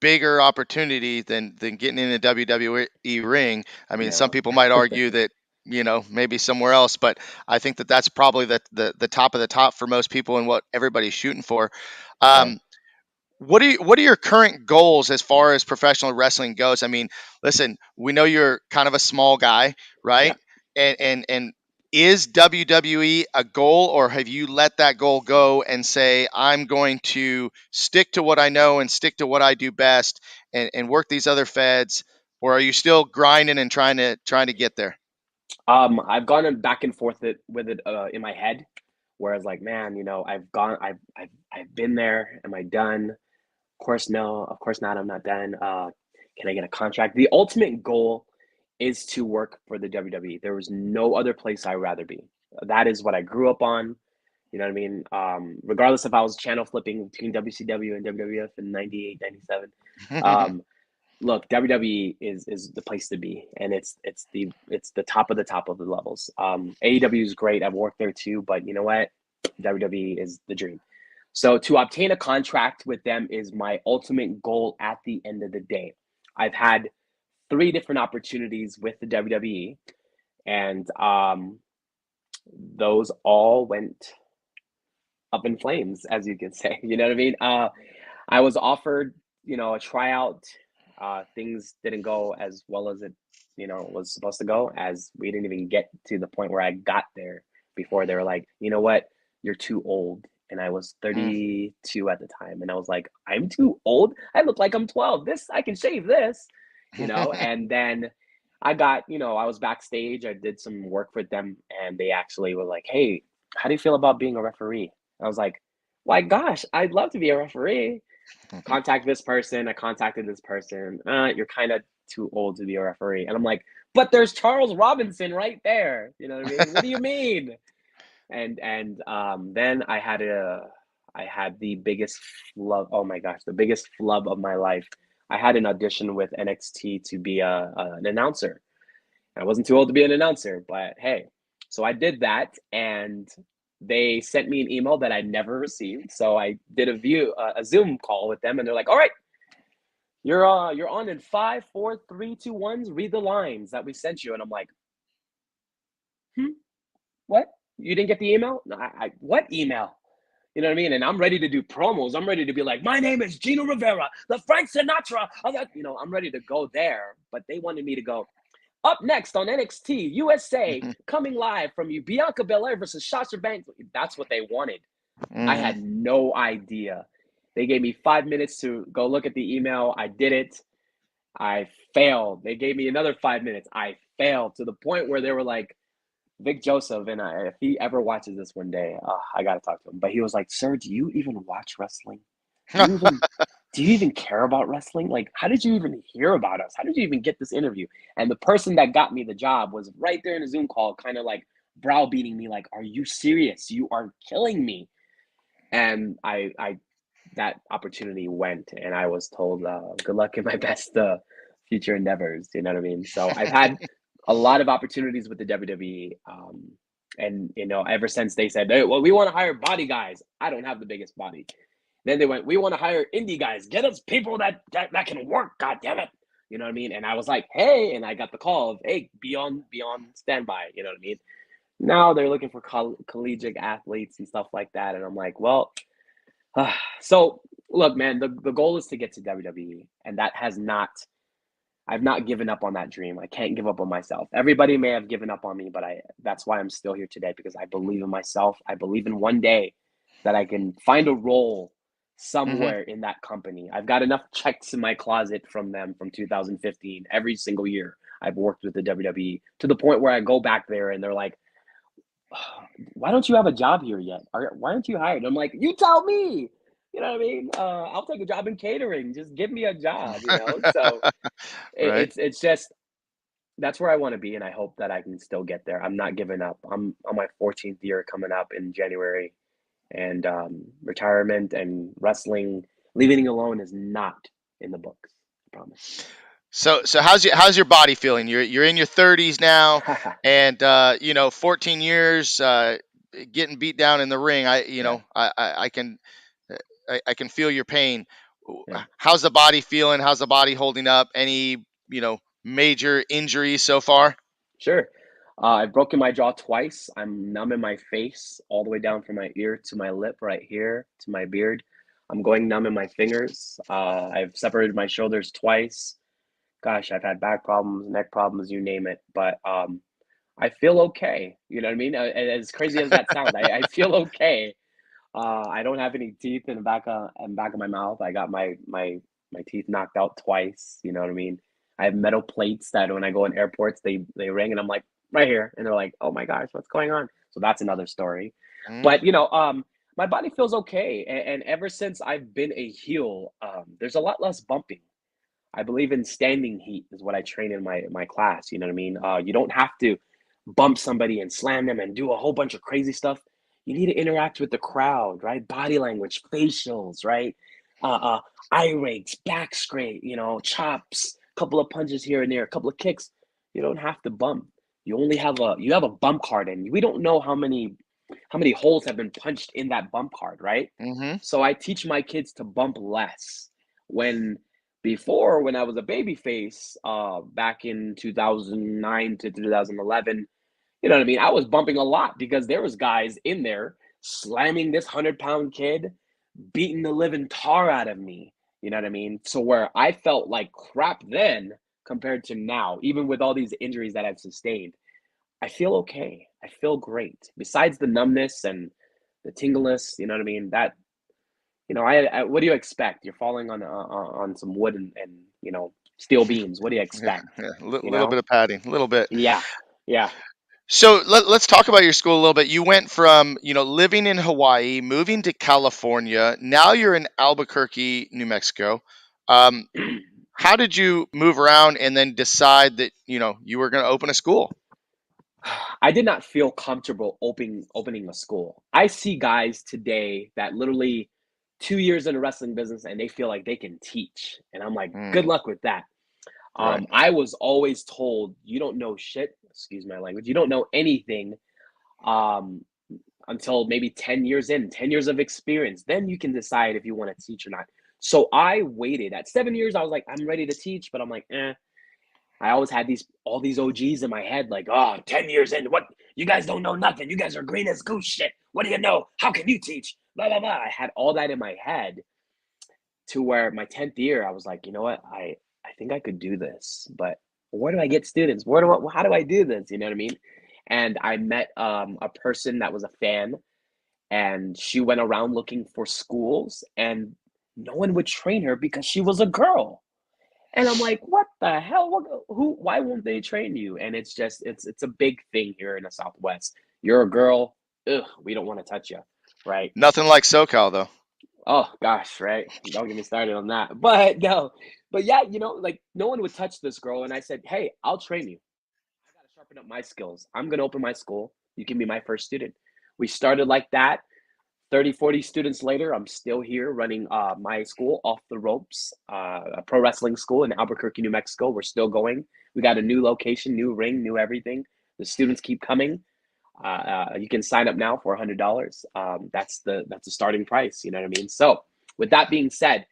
S1: bigger opportunity than getting in a WWE ring. I mean, some
S2: No.
S1: people might argue that maybe somewhere else, but I think that that's probably the top of the top for most people and what everybody's shooting for.
S2: Right.
S1: Um, what are your current goals as far as professional wrestling goes? I mean, listen, we know you're kind of a small guy,
S2: Yeah.
S1: right? And is WWE a goal, or have you let that goal go and say, I'm going to stick to what I know and stick to what I do best and work these other feds, or are you still grinding and trying to get there?
S2: I've gone back and forth with it in my head, whereas like, man, I've been there. Am I done? Of course, no. Of course not. I'm not done. Can I get a contract? The ultimate goal is to work for the WWE. There was no other place I'd rather be. That is what I grew up on. You know what I mean? Regardless if I was channel flipping between WCW and WWF in 98, 97. Um, look, WWE is the place to be, and it's the top of the levels. AEW is great. I've worked there too, but you know what? WWE is the dream. So to obtain a contract with them is my ultimate goal at the end of the day. I've had three different opportunities with the WWE, and those all went up in flames, as you could say. You know what I mean? I was offered, a tryout. Things didn't go as well as it, was supposed to go, as we didn't even get to the point where I got there before they were like, you know what, you're too old. And I was
S1: Mm.
S2: 32 at the time. And I was like, I'm too old? I look like I'm 12. I can shave this, And then I was backstage. I did some work for them and they actually were like, hey, how do you feel about being a referee? I was like, my gosh, I'd love to be a referee. Contact this person. I contacted this person. You're kind of too old to be a referee. And I'm like, but there's Charles Robinson right there. You know what I mean? What do you mean? And then I had the biggest flub. Oh my gosh, the biggest flub of my life. I had an audition with NXT to be an announcer. I wasn't too old to be an announcer, but hey, so I did that, and they sent me an email that I never received. So I did a Zoom call with them, and they're like, "All right, you're on in 5, 4, 3, 2, 1. Read the lines that we sent you." And I'm like, "Hmm, what? You didn't get the email? No, what email?" You know what I mean? And I'm ready to do promos. I'm ready to be like, "My name is Gino Rivera, the Frank Sinatra." I'm ready to go there, but they wanted me to go. Up next on NXT USA, coming live from you, Bianca Belair versus Sasha Banks. That's what they wanted. I
S1: Hmm.
S2: had no idea. They gave me 5 minutes to go look at the email. I did it. I failed. They gave me another 5 minutes. I failed to the point where they were like, Vic Joseph, and if he ever watches this one day, I gotta talk to him. But he was like, "Sir, do you even watch wrestling? Do you even do you even care about wrestling? Like, how did you even hear about us? How did you even get this interview?" And the person that got me the job was right there in a Zoom call, kind of like browbeating me, like, "Are you serious? You are killing me." And I that opportunity went, and I was told, "Good luck in my best future endeavors." You know what I mean? So I've had a lot of opportunities with the WWE, and ever since they said, "Hey, well, we want to hire body guys," I don't have the biggest body. Then they went, "We want to hire indie guys. Get us people that can work. God damn it." You know what I mean? And I was like, "Hey," and I got the call of, "Hey, be on standby." You know what I mean? Now they're looking for collegiate athletes and stuff like that, and I'm like, well, so look, man, the goal is to get to WWE, and that has not. I've not given up on that dream. I can't give up on myself. Everybody may have given up on me, but that's why I'm still here today, because I believe in myself. I believe in one day that I can find a role
S1: Hmm.
S2: somewhere in that company. I've got enough checks in my closet from them from 2015. Every single year I've worked with the WWE, to the point where I go back there and they're like, "Why don't you have a job here yet? Why aren't you hired?" I'm like, "You tell me." You know what I mean? I'll take a job in catering. Just give me a job, you know? So
S1: Right.
S2: it's just that's where I want to be, and I hope that I can still get there. I'm not giving up. I'm on my 14th year coming up in January, and retirement and wrestling, leaving it alone is not in the books. I promise.
S1: So how's your body feeling? You're in your 30s now, and 14 years getting beat down in the ring.
S2: Yeah,
S1: I can feel your pain.
S2: yeah.
S1: How's the body feeling? How's the body holding up? Any major injuries so far?
S2: Sure. I've broken my jaw twice. I'm numb in my face, all the way down from my ear to my lip, right here to my beard. I'm going numb in my fingers. I've separated my shoulders twice. Gosh, I've had back problems, neck problems, you name it. But I feel okay. You know what I mean? As crazy as that sounds, I feel okay. I don't have any teeth in the back of my mouth. I got my teeth knocked out twice. You know what I mean? I have metal plates that when I go in airports, they ring, and I'm like right here, and they're like, "Oh my gosh, what's going on?" So that's another story.
S1: Mm,
S2: But my body feels okay, and ever since I've been a heel, there's a lot less bumping. I believe in standing heat is what I train in my class. You know what I mean? You don't have to bump somebody and slam them and do a whole bunch of crazy stuff. You need to interact with the crowd, right? Body language, facials, right? Uh, uh, eye rakes, back scrape, chops, couple of punches here and there, a couple of kicks. You don't have to bump. You have a bump card, and we don't know how many holes have been punched in that bump card, right?
S1: mm-hmm.
S2: So I teach my kids to bump less. When before, when I was a baby face, back in 2009 to 2011, you know what I mean? I was bumping a lot because there was guys in there slamming this 100-pound kid, beating the living tar out of me. You know what I mean? So where I felt like crap then compared to now, even with all these injuries that I've sustained, I feel okay. I feel great. Besides the numbness and the tingleness, you know what I mean? That I what do you expect? You're falling on some wood and steel beams. What do you
S1: Yeah,
S2: expect?
S1: yeah.
S2: You
S1: Little bit
S2: know?
S1: of padding, a little bit.
S2: Yeah, yeah.
S1: So let's talk about your school a little bit. You went from living in Hawaii, moving to California. Now you're in Albuquerque, New Mexico. Um, how did you move around and then decide that you were going to open a school?
S2: I did not feel comfortable opening a school. I see guys today that literally 2 years in the wrestling business and they feel like they can teach, and I'm like, good
S1: Mm,
S2: luck with that.
S1: right.
S2: I was always told you don't know shit. Excuse my language. You don't know anything um, until maybe 10 years in, 10 years of experience. Then you can decide if you want to teach or not. So I waited. At 7 years, I was like, I'm ready to teach, but I'm like, eh. I always had all these OGs in my head, like, oh, 10 years in, what? You guys don't know nothing. You guys are green as goose shit. What do you know? How can you teach? Blah, blah, blah. I had all that in my head to where my 10th year, I was like, you know what? I think I could do this, but where do I get students? How do I do this? You know what I mean? And I met a person that was a fan, and she went around looking for schools, and no one would train her because she was a girl. And I'm like, what the hell? Why won't they train you? And it's just, it's a big thing here in the Southwest. You're a girl, ugh, we don't want to touch you, right?
S1: Nothing like SoCal though.
S2: Oh gosh, right? Don't get me started on that. But no, but yeah, like no one would touch this girl, and I said, hey, I'll train you. I got to sharpen up my skills. I'm gonna open my school. You can be my first student. We started like that. 30, 40 students later, I'm still here running my school, Off the Ropes, a pro wrestling school in Albuquerque, New Mexico. We're still going. We got a new location, new ring, new everything. The students keep coming. You can sign up now for $100. That's the starting price. You know what I mean? So, with that being said,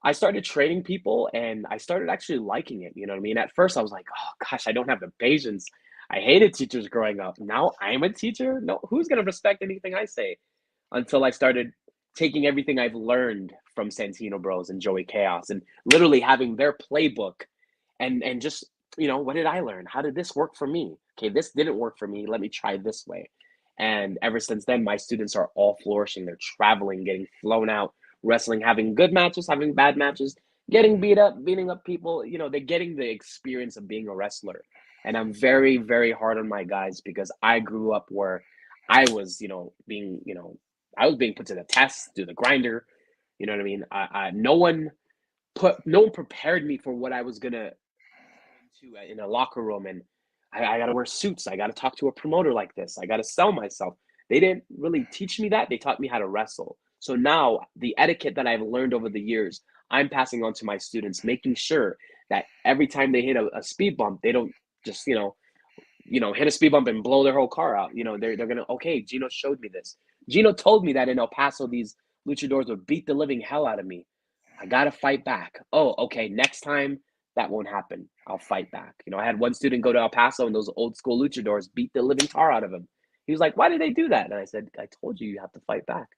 S2: I started training people, and I started actually liking it. You know what I mean? At first, I was like, oh gosh, I don't have the patience. I hated teachers growing up. Now I'm a teacher. No, who's gonna respect anything I say? Until I started taking everything I've learned from Santino Bros and Joey Kaos and literally having their playbook and just, what did I learn? How did this work for me? Okay, this didn't work for me. Let me try this way. And ever since then, my students are all flourishing. They're traveling, getting flown out, wrestling, having good matches, having bad matches, getting beat up, beating up people. They're getting the experience of being a wrestler. And I'm very, very hard on my guys because I grew up where I was, I was being put to the test, do the grinder, You know what I mean? No one prepared me for what I was gonna into in a locker room, and I got to wear suits. I got to talk to a promoter like this. I got to sell myself. They didn't really teach me that. They taught me how to wrestle. So now the etiquette that I've learned over the years, I'm passing on to my students, making sure that every time they hit a speed bump, they don't just hit a speed bump and blow their whole car out. They're gonna, okay, Gino showed me this. Gino told me that in El Paso these luchadors would beat the living hell out of me. I gotta fight back. Oh, okay, next time that won't happen. I'll fight back. I had one student go to El Paso and those old school luchadors beat the living tar out of him. He was like, "Why did they do that?" And I said, "I told you you have to fight back.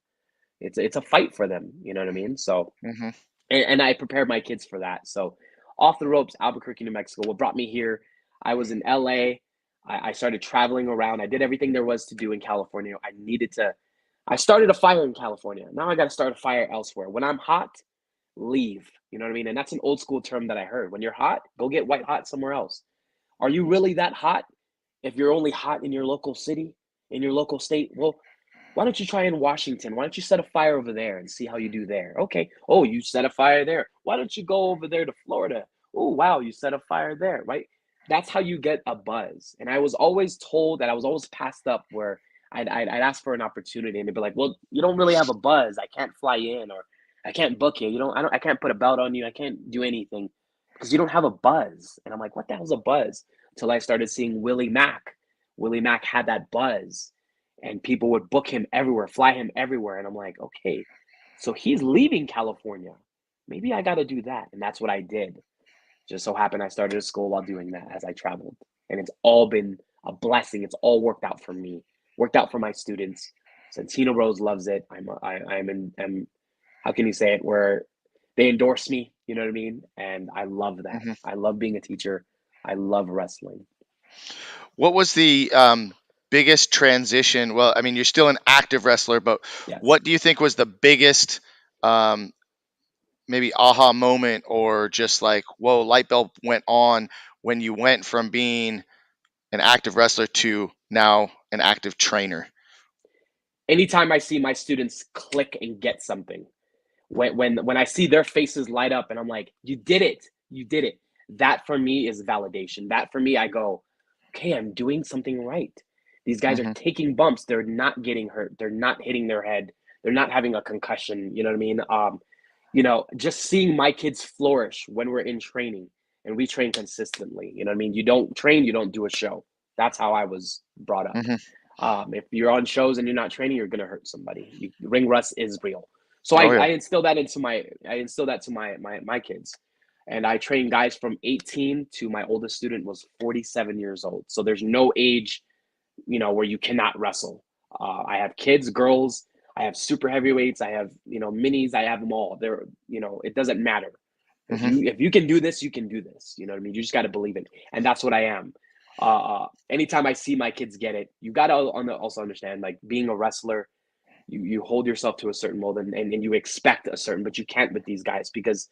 S2: It's a fight for them." You know what I mean? So,
S1: Mm-hmm.
S2: and I prepared my kids for that. So, off the ropes, Albuquerque, New Mexico. What brought me here? I was in LA. I started traveling around. I did everything there was to do in California. I started a fire in California. Now I got to start a fire elsewhere. When I'm hot, leave. You know what I mean? And that's an old school term that I heard. When you're hot, go get white hot somewhere else. Are you really that hot if you're only hot in your local city, in your local state? Well, why don't you try in Washington? Why don't you set a fire over there and see how you do there? Okay. Oh, you set a fire there. Why don't you go over there to Florida? Oh, wow, you set a fire there, right? That's how you get a buzz. And I was always told that I was always passed up where I'd ask for an opportunity and they'd be like, well, you don't really have a buzz. I can't fly in or I can't book you. I can't put a belt on you. I can't do anything because you don't have a buzz. And I'm like, what the hell's a buzz? Until I started seeing Willie Mack. Willie Mack had that buzz and people would book him everywhere, fly him everywhere. And I'm like, okay, so he's leaving California. Maybe I got to do that. And that's what I did. Just so happened I started a school while doing that as I traveled. And it's all been a blessing. It's all worked out for me, worked out for my students. Santino Rose loves it. I'm how can you say it? Where they endorse me, you know what I mean? And I love that.
S1: Mm-hmm.
S2: I love being a teacher. I love wrestling.
S1: What was the biggest transition? Well, I mean, you're still an active wrestler, but
S2: Yes.
S1: what do you think was the biggest um, maybe aha moment or just like, whoa, light bulb went on when you went from being an active wrestler to now an active trainer?
S2: Anytime I see my students click and get something, when I see their faces light up and I'm like, you did it, you did it. That for me is validation. That for me, I go, okay, I'm doing something right. These guys are
S1: Mm-hmm.
S2: taking bumps. They're not getting hurt. They're not hitting their head. They're not having a concussion. You know what I mean? Just seeing my kids flourish when we're in training and we train consistently. You know what I mean? You don't train, you don't do a show. That's how I was brought up.
S1: Mm-hmm.
S2: If you're on shows and you're not training, you're gonna hurt somebody. Ring rust is real. So
S1: Oh yeah.
S2: I instill that to my kids. And I train guys from 18 to my oldest student was 47 years old. So there's no age, where you cannot wrestle. I have kids, girls, I have super heavyweights, I have, minis, I have them all. It doesn't matter. If
S1: Mm-hmm.
S2: you can do this, you can do this. You know what I mean? You just got to believe it, and that's what I am. Anytime I see my kids get it, you got to also understand, like being a wrestler, you hold yourself to a certain mold and you expect a certain, but you can't with these guys because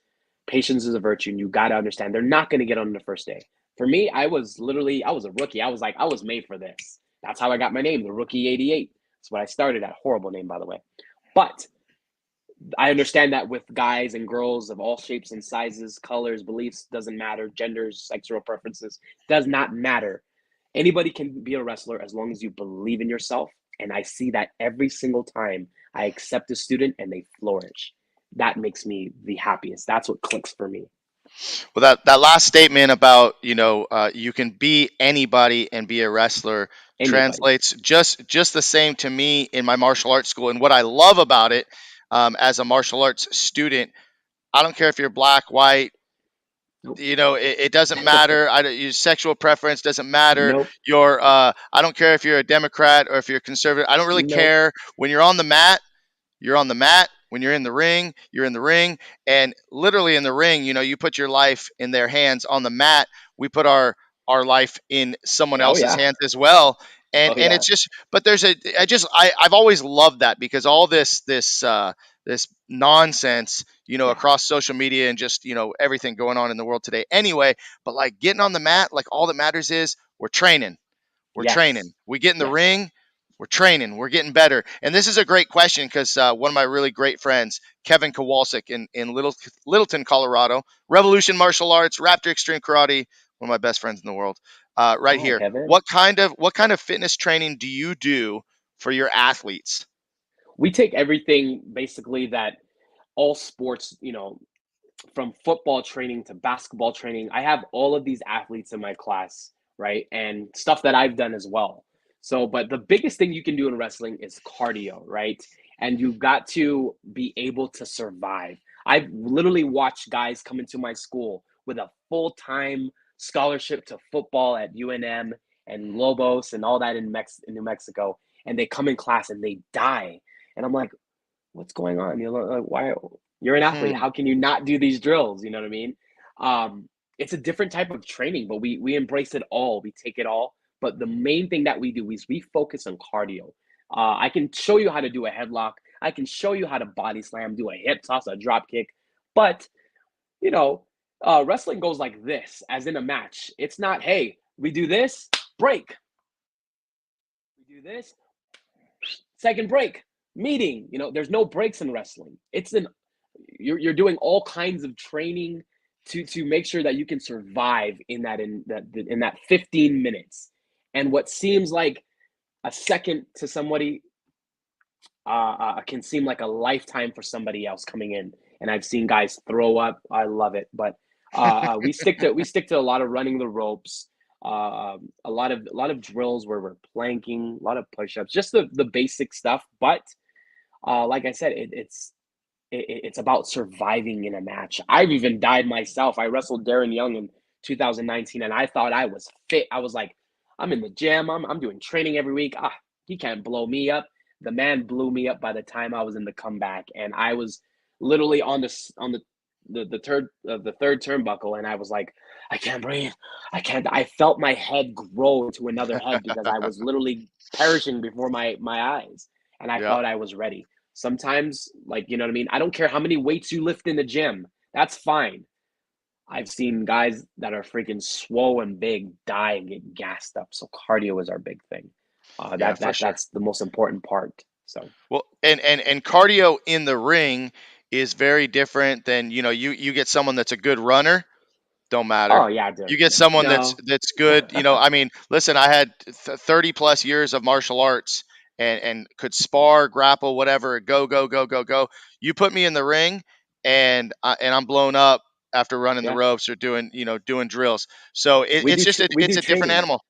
S2: patience is a virtue, and you got to understand they're not going to get on the first day. For me, I was a rookie. I was like, I was made for this. That's how I got my name, the Rookie 88. That's what I started at. Horrible name, by the way. But I understand that with guys and girls of all shapes and sizes, colors, beliefs, doesn't matter, genders, sexual preferences, does not matter. Anybody can be a wrestler as long as you believe in yourself. And I see that every single time I accept a student and they flourish. That makes me the happiest. That's what clicks for me.
S1: Well, that last statement about you can be anybody and be a wrestler
S2: Anybody.
S1: translates just the same to me in my martial arts school. And what I love about it, as a martial arts student, I don't care if you're black, white.
S2: Nope.
S1: It doesn't matter. Your sexual preference doesn't matter.
S2: Nope.
S1: I don't care if you're a Democrat or if you're a conservative. I don't really
S2: Nope.
S1: care. When you're on the mat, you're on the mat. When you're in the ring, you're in the ring. And literally in the ring, you put your life in their hands. On the mat, we put our life in someone
S2: Oh
S1: else's
S2: yeah.
S1: hands as well. And
S2: Oh
S1: and
S2: yeah.
S1: it's just, but I've always loved that because all this nonsense,
S2: Yeah.
S1: across social media and just, everything going on in the world today anyway. But like getting on the mat, like all that matters is we're training. We're training.
S2: Yes.
S1: We get in the
S2: Yes.
S1: ring, we're training, we're getting better. And this is a great question because one of my really great friends, Kevin Kowalczyk in Littleton, Colorado, Revolution Martial Arts, Raptor Extreme Karate, one of my best friends in the world, right
S2: Oh,
S1: here.
S2: Kevin.
S1: What kind of fitness training do you do for your athletes?
S2: We take everything basically that all sports, from football training to basketball training. I have all of these athletes in my class, right? And stuff that I've done as well. So, but the biggest thing you can do in wrestling is cardio, right? And you've got to be able to survive. I've literally watched guys come into my school with a full-time scholarship to football at UNM and Lobos and all that in New Mexico, and they come in class and they die. And I'm like, what's going on? Like, why you're an athlete?
S1: Hmm.
S2: How can you not do these drills? You know what I mean? It's a different type of training, but we embrace it all. We take it all. But the main thing that we do is we focus on cardio. I can show you how to do a headlock. I can show you how to body slam, do a hip toss, a drop kick. But you know, wrestling goes like this, as in a match. It's not, hey, we do this, break. We do this, second break, meeting. There's no breaks in wrestling. You're doing all kinds of training to make sure that you can survive in that 15 minutes. And what seems like a second to somebody can seem like a lifetime for somebody else coming in. And I've seen guys throw up. I love it, but we stick to a lot of running the ropes, a lot of drills where we're planking, a lot of push-ups, just the basic stuff. But like I said, it's about surviving in a match. I've even died myself. I wrestled Darren Young in 2019, and I thought I was fit. I was like, I'm in the gym. I'm doing training every week. He can't blow me up. The man blew me up by the time I was in the comeback, and I was literally on the third turnbuckle, and I was like, I can't breathe. I can't. I felt my head grow into another head because I was literally perishing before my eyes, and I
S1: Yeah.
S2: thought I was ready. Sometimes, like, you know what I mean? I don't care how many weights you lift in the gym. That's fine. I've seen guys that are freaking swole and big die and get gassed up. So cardio is our big thing.
S1: Yeah,
S2: That
S1: for
S2: that
S1: sure.
S2: that's the most important part. So
S1: Well, and cardio in the ring is very different than, you get someone that's a good runner, don't matter.
S2: oh yeah,
S1: You get
S2: no,
S1: someone that's
S2: no.
S1: that's good, I mean, listen, I had 30 plus years of martial arts and could spar, grapple, whatever, go go go go go. You put me in the ring and I'm blown up after running the
S2: Yeah,
S1: ropes or doing drills. So
S2: we
S1: it's
S2: do
S1: just
S2: we
S1: it's
S2: do
S1: a different
S2: training.
S1: animal.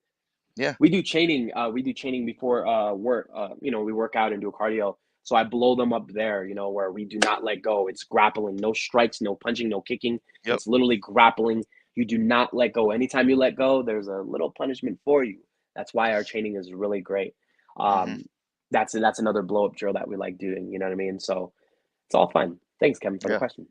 S1: Yeah.
S2: We do training before work. We work out and do cardio. So I blow them up there. Where we do not let go. It's grappling, no strikes, no punching, no kicking.
S1: Yep.
S2: It's literally grappling. You do not let go. Anytime you let go, there's a little punishment for you. That's why our training is really great.
S1: Hmm.
S2: Um, that's another blow up drill that we like doing. You know what I mean? So it's all fun. Thanks, Kevin, for the
S1: Yeah.
S2: question.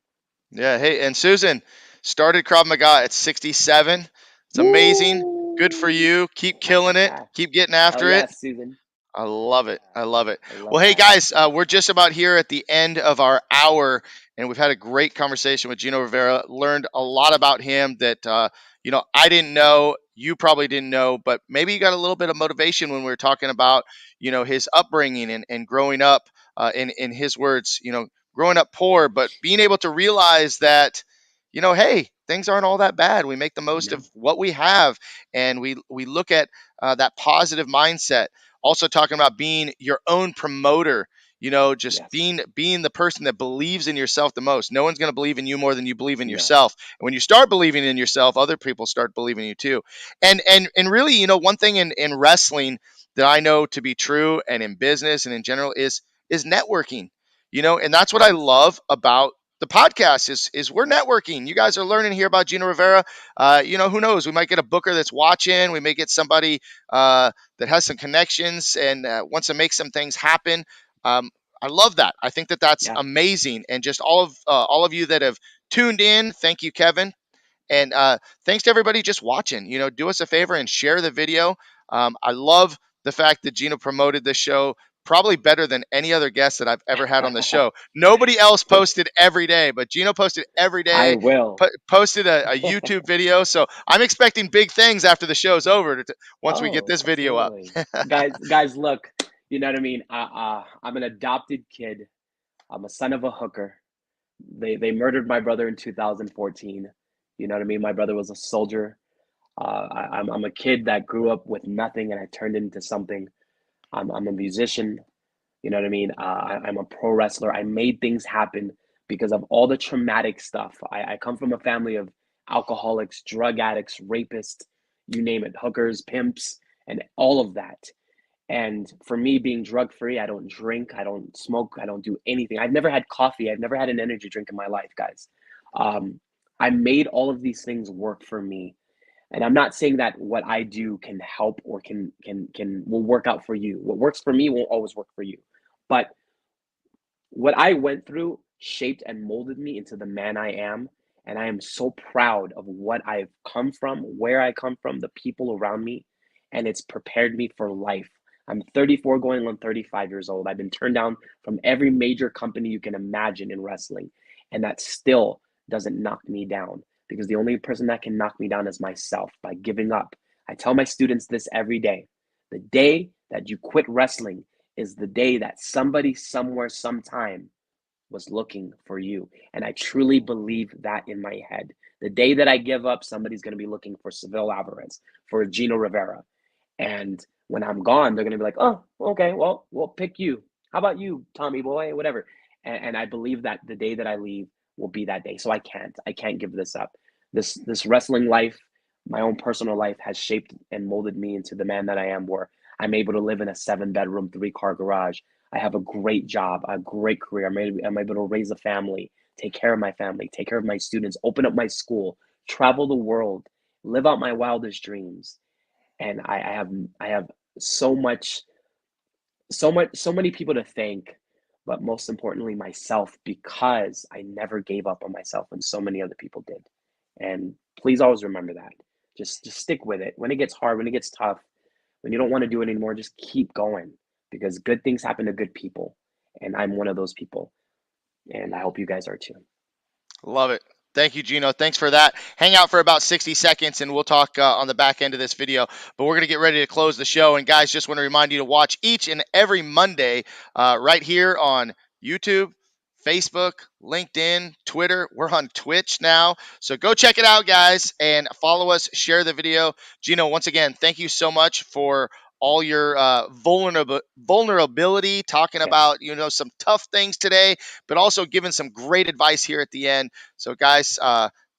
S1: Yeah. Hey, and Susan started Krav Maga at 67. It's amazing. Good for
S2: Woo!
S1: you. Keep killing it. Keep getting
S2: Hell
S1: after it.
S2: yes, Susan.
S1: I love it. I love it.
S2: I
S1: Well,
S2: love
S1: hey
S2: that.
S1: guys, we're just about here at the end of our hour, and we've had a great conversation with Gino Rivera. Learned a lot about him that I didn't know. You probably didn't know, but maybe you got a little bit of motivation when we were talking about his upbringing and growing up. In his words, growing up poor, but being able to realize that hey, things aren't all that bad. We make the most of
S2: No.
S1: what we have, and we look at that positive mindset. Also talking about being your own promoter, just
S2: Yes.
S1: being the person that believes in yourself the most. No one's going to believe in you more than you believe in
S2: No.
S1: yourself. And when you start believing in yourself, other people start believing in you too. And really, one thing in wrestling that I know to be true, and in business and in general, is networking. And that's what I
S2: Yes.
S1: love about the podcast is we're networking. You guys are learning here about Gino Rivera. Who knows? We might get a booker that's watching. We may get somebody that has some connections and wants to make some things happen. Um, I love that. I think that that's
S2: Yeah.
S1: amazing. And just all of you that have tuned in, thank you, Kevin. And thanks to everybody just watching. Do us a favor and share the video. I love the fact that Gino promoted this show probably better than any other guest that I've ever had on the show. Nobody else posted every day, but Gino posted every
S2: I
S1: day,
S2: will.
S1: posted a YouTube video. So I'm expecting big things after the show's over once we get
S2: Oh,
S1: this video up.
S2: absolutely. Guys, look, You know what I mean? I'm an adopted kid. I'm a son of a hooker. They murdered my brother in 2014. You know what I mean? My brother was a soldier. I'm a kid that grew up with nothing and I turned into something. I'm a musician. You know what I mean? I'm a pro wrestler. I made things happen because of all the traumatic stuff. I come from a family of alcoholics, drug addicts, rapists, you name it, hookers, pimps, and all of that. And for me, being drug free, I don't drink, I don't smoke, I don't do anything. I've never had coffee, I've never had an energy drink in my life, guys. Um, I made all of these things work for me. And I'm not saying that what I do can help or can will work out for you. What works for me won't always work for you. But what I went through shaped and molded me into the man I am. And I am so proud of what I've come from, where I come from, the people around me, and it's prepared me for life. I'm 34 going on 35 years old. I've been turned down from every major company you can imagine in wrestling, and that still doesn't knock me down because the only person that can knock me down is myself by giving up. I tell my students this every day. The day that you quit wrestling is the day that somebody somewhere sometime was looking for you. And I truly believe that in my head. The day that I give up, somebody's going to be looking for Seville Alvarez, for Gino Rivera. And when I'm gone, they're going to be like, oh, okay, well, we'll pick you. How about you, Tommy boy, whatever. And I believe that the day that I leave will be that day. So I can't give this up. This wrestling life, my own personal life has shaped and molded me into the man that I am, where I'm able to live in a 7 bedroom, 3 car garage. I have a great job, a great career. I'm able to raise a family, take care of my family, take care of my students, open up my school, travel the world, live out my wildest dreams. And I have so much, so many people to thank, but most importantly myself, because I never gave up on myself when so many other people did. And please always remember that. Just stick with it. When it gets hard, when it gets tough, when you don't want to do it anymore, just keep going because good things happen to good people. And I'm one of those people. And I hope you guys are too.
S1: Love it. Thank you, Gino. Thanks for that. Hang out for about 60 seconds and we'll talk on the back end of this video. But we're going to get ready to close the show. And guys, just want to remind you to watch each and every Monday right here on YouTube, Facebook, LinkedIn, Twitter. We're on Twitch now. So go check it out, guys, and follow us, share the video. Gino, once again, thank you so much for all your vulnerability, talking
S2: Yes.
S1: about, some tough things today, but also giving some great advice here at the end. So, guys,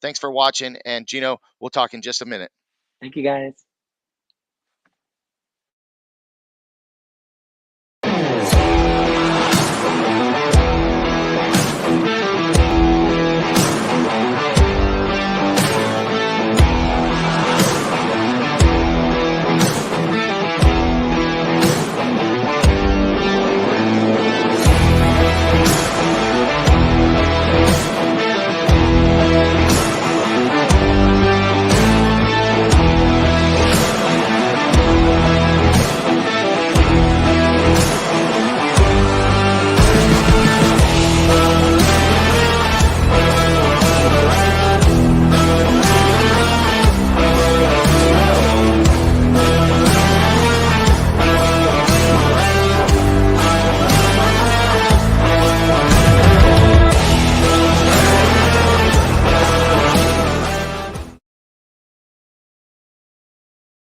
S1: thanks for watching. And Gino, we'll talk in just a minute.
S2: Thank you guys.